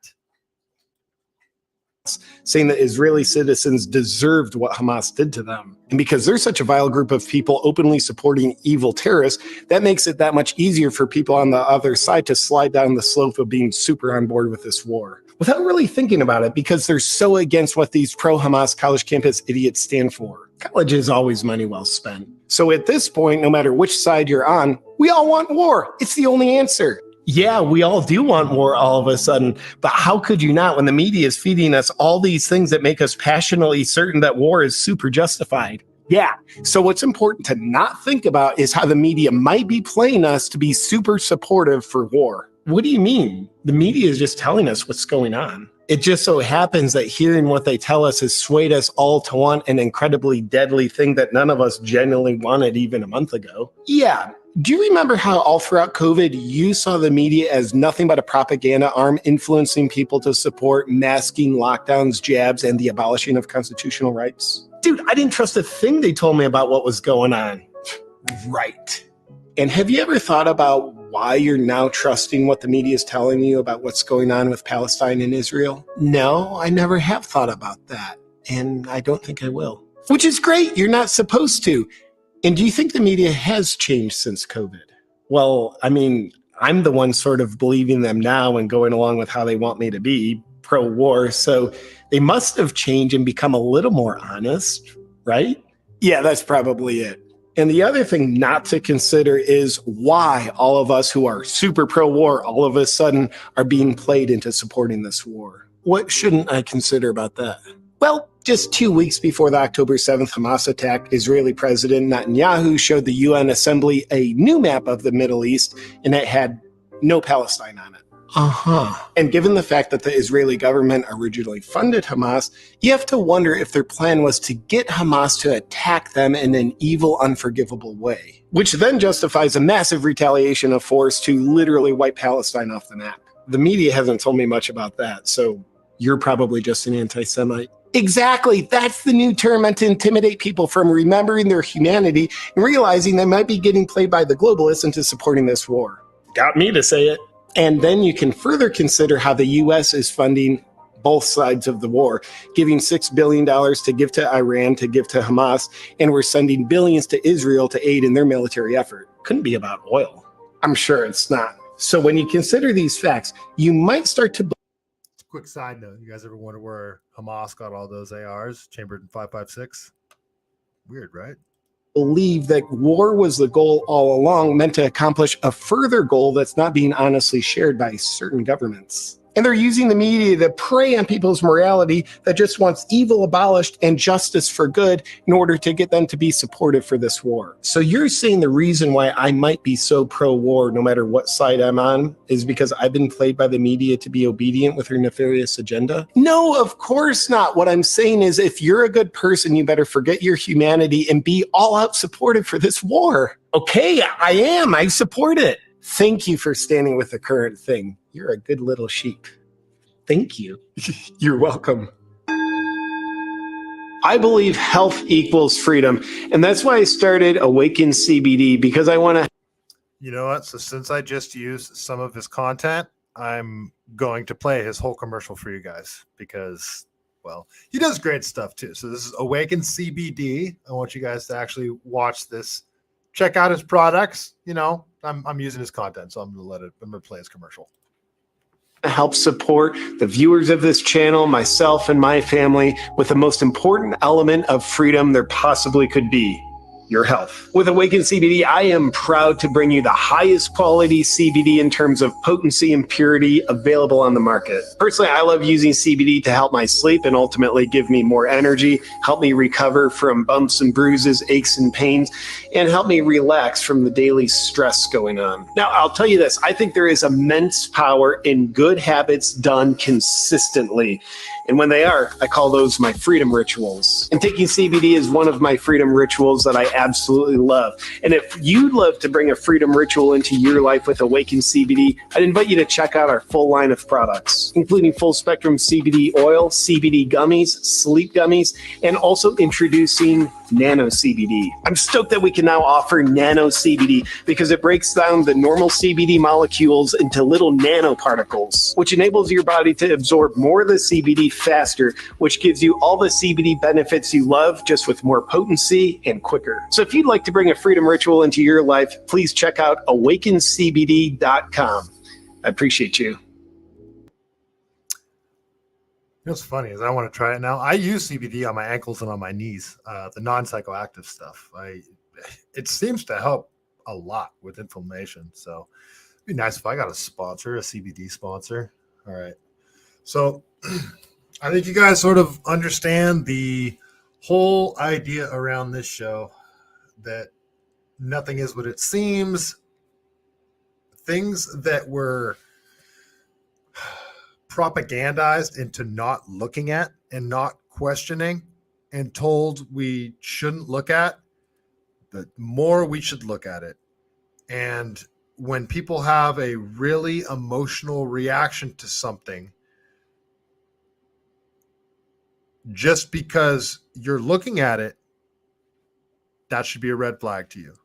Saying that Israeli citizens deserved what Hamas did to them. And because they're such a vile group of people openly supporting evil terrorists, that makes it that much easier for people on the other side to slide down the slope of being super on board with this war without really thinking about it because they're so against what these pro-Hamas college campus idiots stand for. College is always money well spent. So at this point, no matter which side you're on, we all want war. It's the only answer. Yeah, we all do want war all of a sudden, but how could you not when the media is feeding us all these things that make us passionately certain that war is super justified? Yeah, so what's important to not think about is how the media might be playing us to be super supportive for war. What do you mean? The media is just telling us what's going on. It just so happens that hearing what they tell us has swayed us all to want an incredibly deadly thing that none of us genuinely wanted even a month ago. Yeah. Do you remember how all throughout COVID, you saw the media as nothing but a propaganda arm influencing people to support masking, lockdowns, jabs, and the abolishing of constitutional rights? Dude, I didn't trust a thing they told me about what was going on. Right. And have you ever thought about why you're now trusting what the media is telling you about what's going on with Palestine and Israel? No, I never have thought about that. And I don't think I will. Which is great. You're not supposed to. And do you think the media has changed since COVID? Well, I mean, I'm the one sort of believing them now and going along with how they want me to be pro-war. So they must have changed and become a little more honest, right? Yeah, that's probably it. And the other thing not to consider is why all of us who are super pro-war all of a sudden are being played into supporting this war. What shouldn't I consider about that? Well, just 2 weeks before the October 7th Hamas attack, Israeli President Netanyahu showed the UN Assembly a new map of the Middle East, and it had no Palestine on it. And given the fact that the Israeli government originally funded Hamas, you have to wonder if their plan was to get Hamas to attack them in an evil, unforgivable way, which then justifies a massive retaliation of force to literally wipe Palestine off the map. The media hasn't told me much about that, so you're probably just an anti-Semite. Exactly. That's the new term meant to intimidate people from remembering their humanity and realizing they might be getting played by the globalists into supporting this war. Got me to say it. And then you can further consider how the U.S. is funding both sides of the war, giving $6 billion to give to Iran, to give to Hamas, and we're sending billions to Israel to aid in their military effort. Couldn't be about oil. I'm sure it's not. So when you consider these facts, you might start to... Quick side note, you guys ever wonder where Hamas got all those ARs chambered in 5.56? Weird, right? Believe that war was the goal all along, meant to accomplish a further goal that's not being honestly shared by certain governments. And they're using the media to prey on people's morality that just wants evil abolished and justice for good in order to get them to be supportive for this war. So you're saying the reason why I might be so pro-war no matter what side I'm on is because I've been played by the media to be obedient with her nefarious agenda? No, of course not. What I'm saying is if you're a good person, you better forget your humanity and be all out supportive for this war. Okay, I am. I support it. Thank you for standing with the current thing. You're a good little sheep. Thank you. You're welcome. I believe health equals freedom, and that's why I started Awaken CBD, because I want to... You know what? So since I just used some of his content, I'm going to play his whole commercial for you guys because, well, he does great stuff too. So this is Awaken CBD. I want you guys to actually watch this. Check out his products. You know, I'm using his content, so I'm going to play his commercial. Help support the viewers of this channel, myself and my family, with the most important element of freedom there possibly could be: your health. With Awaken CBD, I am proud to bring you the highest quality CBD in terms of potency and purity available on the market. Personally, I love using CBD to help my sleep and ultimately give me more energy, help me recover from bumps and bruises, aches and pains, and help me relax from the daily stress going on. Now, I'll tell you this, I think there is immense power in good habits done consistently. And when they are, I call those my freedom rituals. And taking CBD is one of my freedom rituals that I absolutely love. And if you'd love to bring a freedom ritual into your life with Awaken CBD, I'd invite you to check out our full line of products, including full spectrum CBD oil, CBD gummies, sleep gummies, and also introducing Nano CBD. I'm stoked that we can now offer Nano CBD because it breaks down the normal CBD molecules into little nanoparticles, which enables your body to absorb more of the CBD faster, which gives you all the CBD benefits you love, just with more potency and quicker. So if you'd like to bring a freedom ritual into your life, please check out awakencbd.com. I appreciate you. What's funny is I want to try it now. I use CBD on my ankles and on my knees, the non-psychoactive stuff. It seems to help a lot with inflammation. So it'd be nice if I got a sponsor, a CBD sponsor. All right. So I think you guys sort of understand the whole idea around this show, that nothing is what it seems. Things that were propagandized into not looking at and not questioning and told we shouldn't look at, the more we should look at it. And when people have a really emotional reaction to something, just because you're looking at it, that should be a red flag to you. It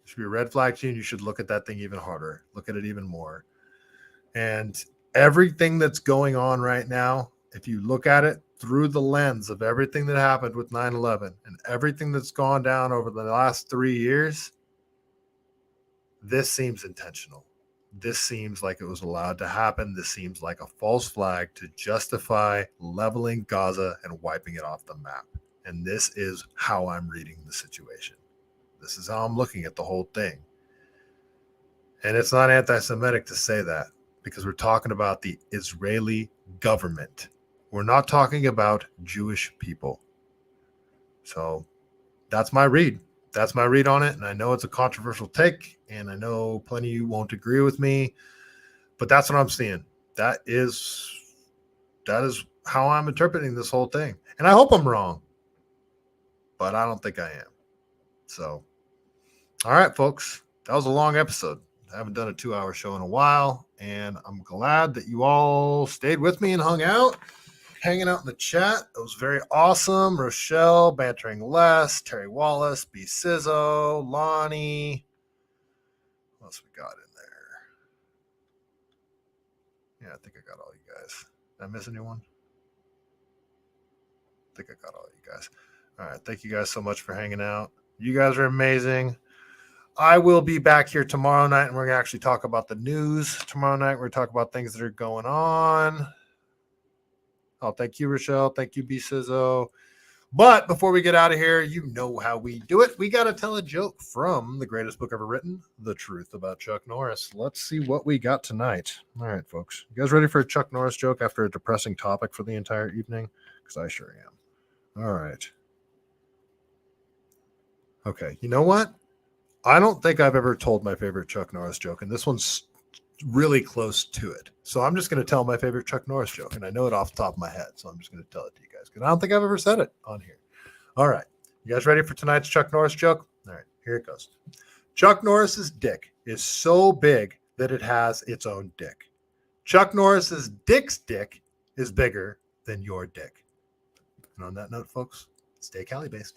should be a red flag to you, and you should look at that thing even harder, look at it even more. And everything that's going on right now, if you look at it through the lens of everything that happened with 9/11 and everything that's gone down over the last 3 years, this seems intentional. This seems like it was allowed to happen. This seems like a false flag to justify leveling Gaza and wiping it off the map. And this is how I'm reading the situation. This is how I'm looking at the whole thing. And it's not anti-Semitic to say that, because we're talking about the Israeli government. We're not talking about Jewish people. So that's my read. That's my read on it. And I know it's a controversial take, and I know plenty of you won't agree with me, but that's what I'm seeing. That is how I'm interpreting this whole thing. And I hope I'm wrong, but I don't think I am. So, all right, folks, that was a long episode. I haven't done a 2-hour show in a while, and I'm glad that you all stayed with me and hung out, hanging out in the chat. It was very awesome. Rochelle, Bantering Les, Terry Wallace, B. Sizzo, Lonnie. What else we got in there? Yeah, I think I got all you guys. Did I miss anyone? I think I got all you guys. All right. Thank you guys so much for hanging out. You guys are amazing. I will be back here tomorrow night, and we're going to actually talk about the news tomorrow night. We're going to talk about things that are going on. Oh, thank you, Rochelle. Thank you, B. Sizzo. But before we get out of here, you know how we do it. We got to tell a joke from the greatest book ever written, The Truth About Chuck Norris. Let's see what we got tonight. All right, folks. You guys ready for a Chuck Norris joke after a depressing topic for the entire evening? Because I sure am. All right. Okay, you know what? I don't think I've ever told my favorite Chuck Norris joke, and this one's really close to it. So I'm just going to tell my favorite Chuck Norris joke, and I know it off the top of my head, so I'm just going to tell it to you guys, because I don't think I've ever said it on here. All right. You guys ready for tonight's Chuck Norris joke? All right, here it goes. Chuck Norris's dick is so big that it has its own dick. Chuck Norris's dick's dick is bigger than your dick. And on that note, folks, stay CaliBased.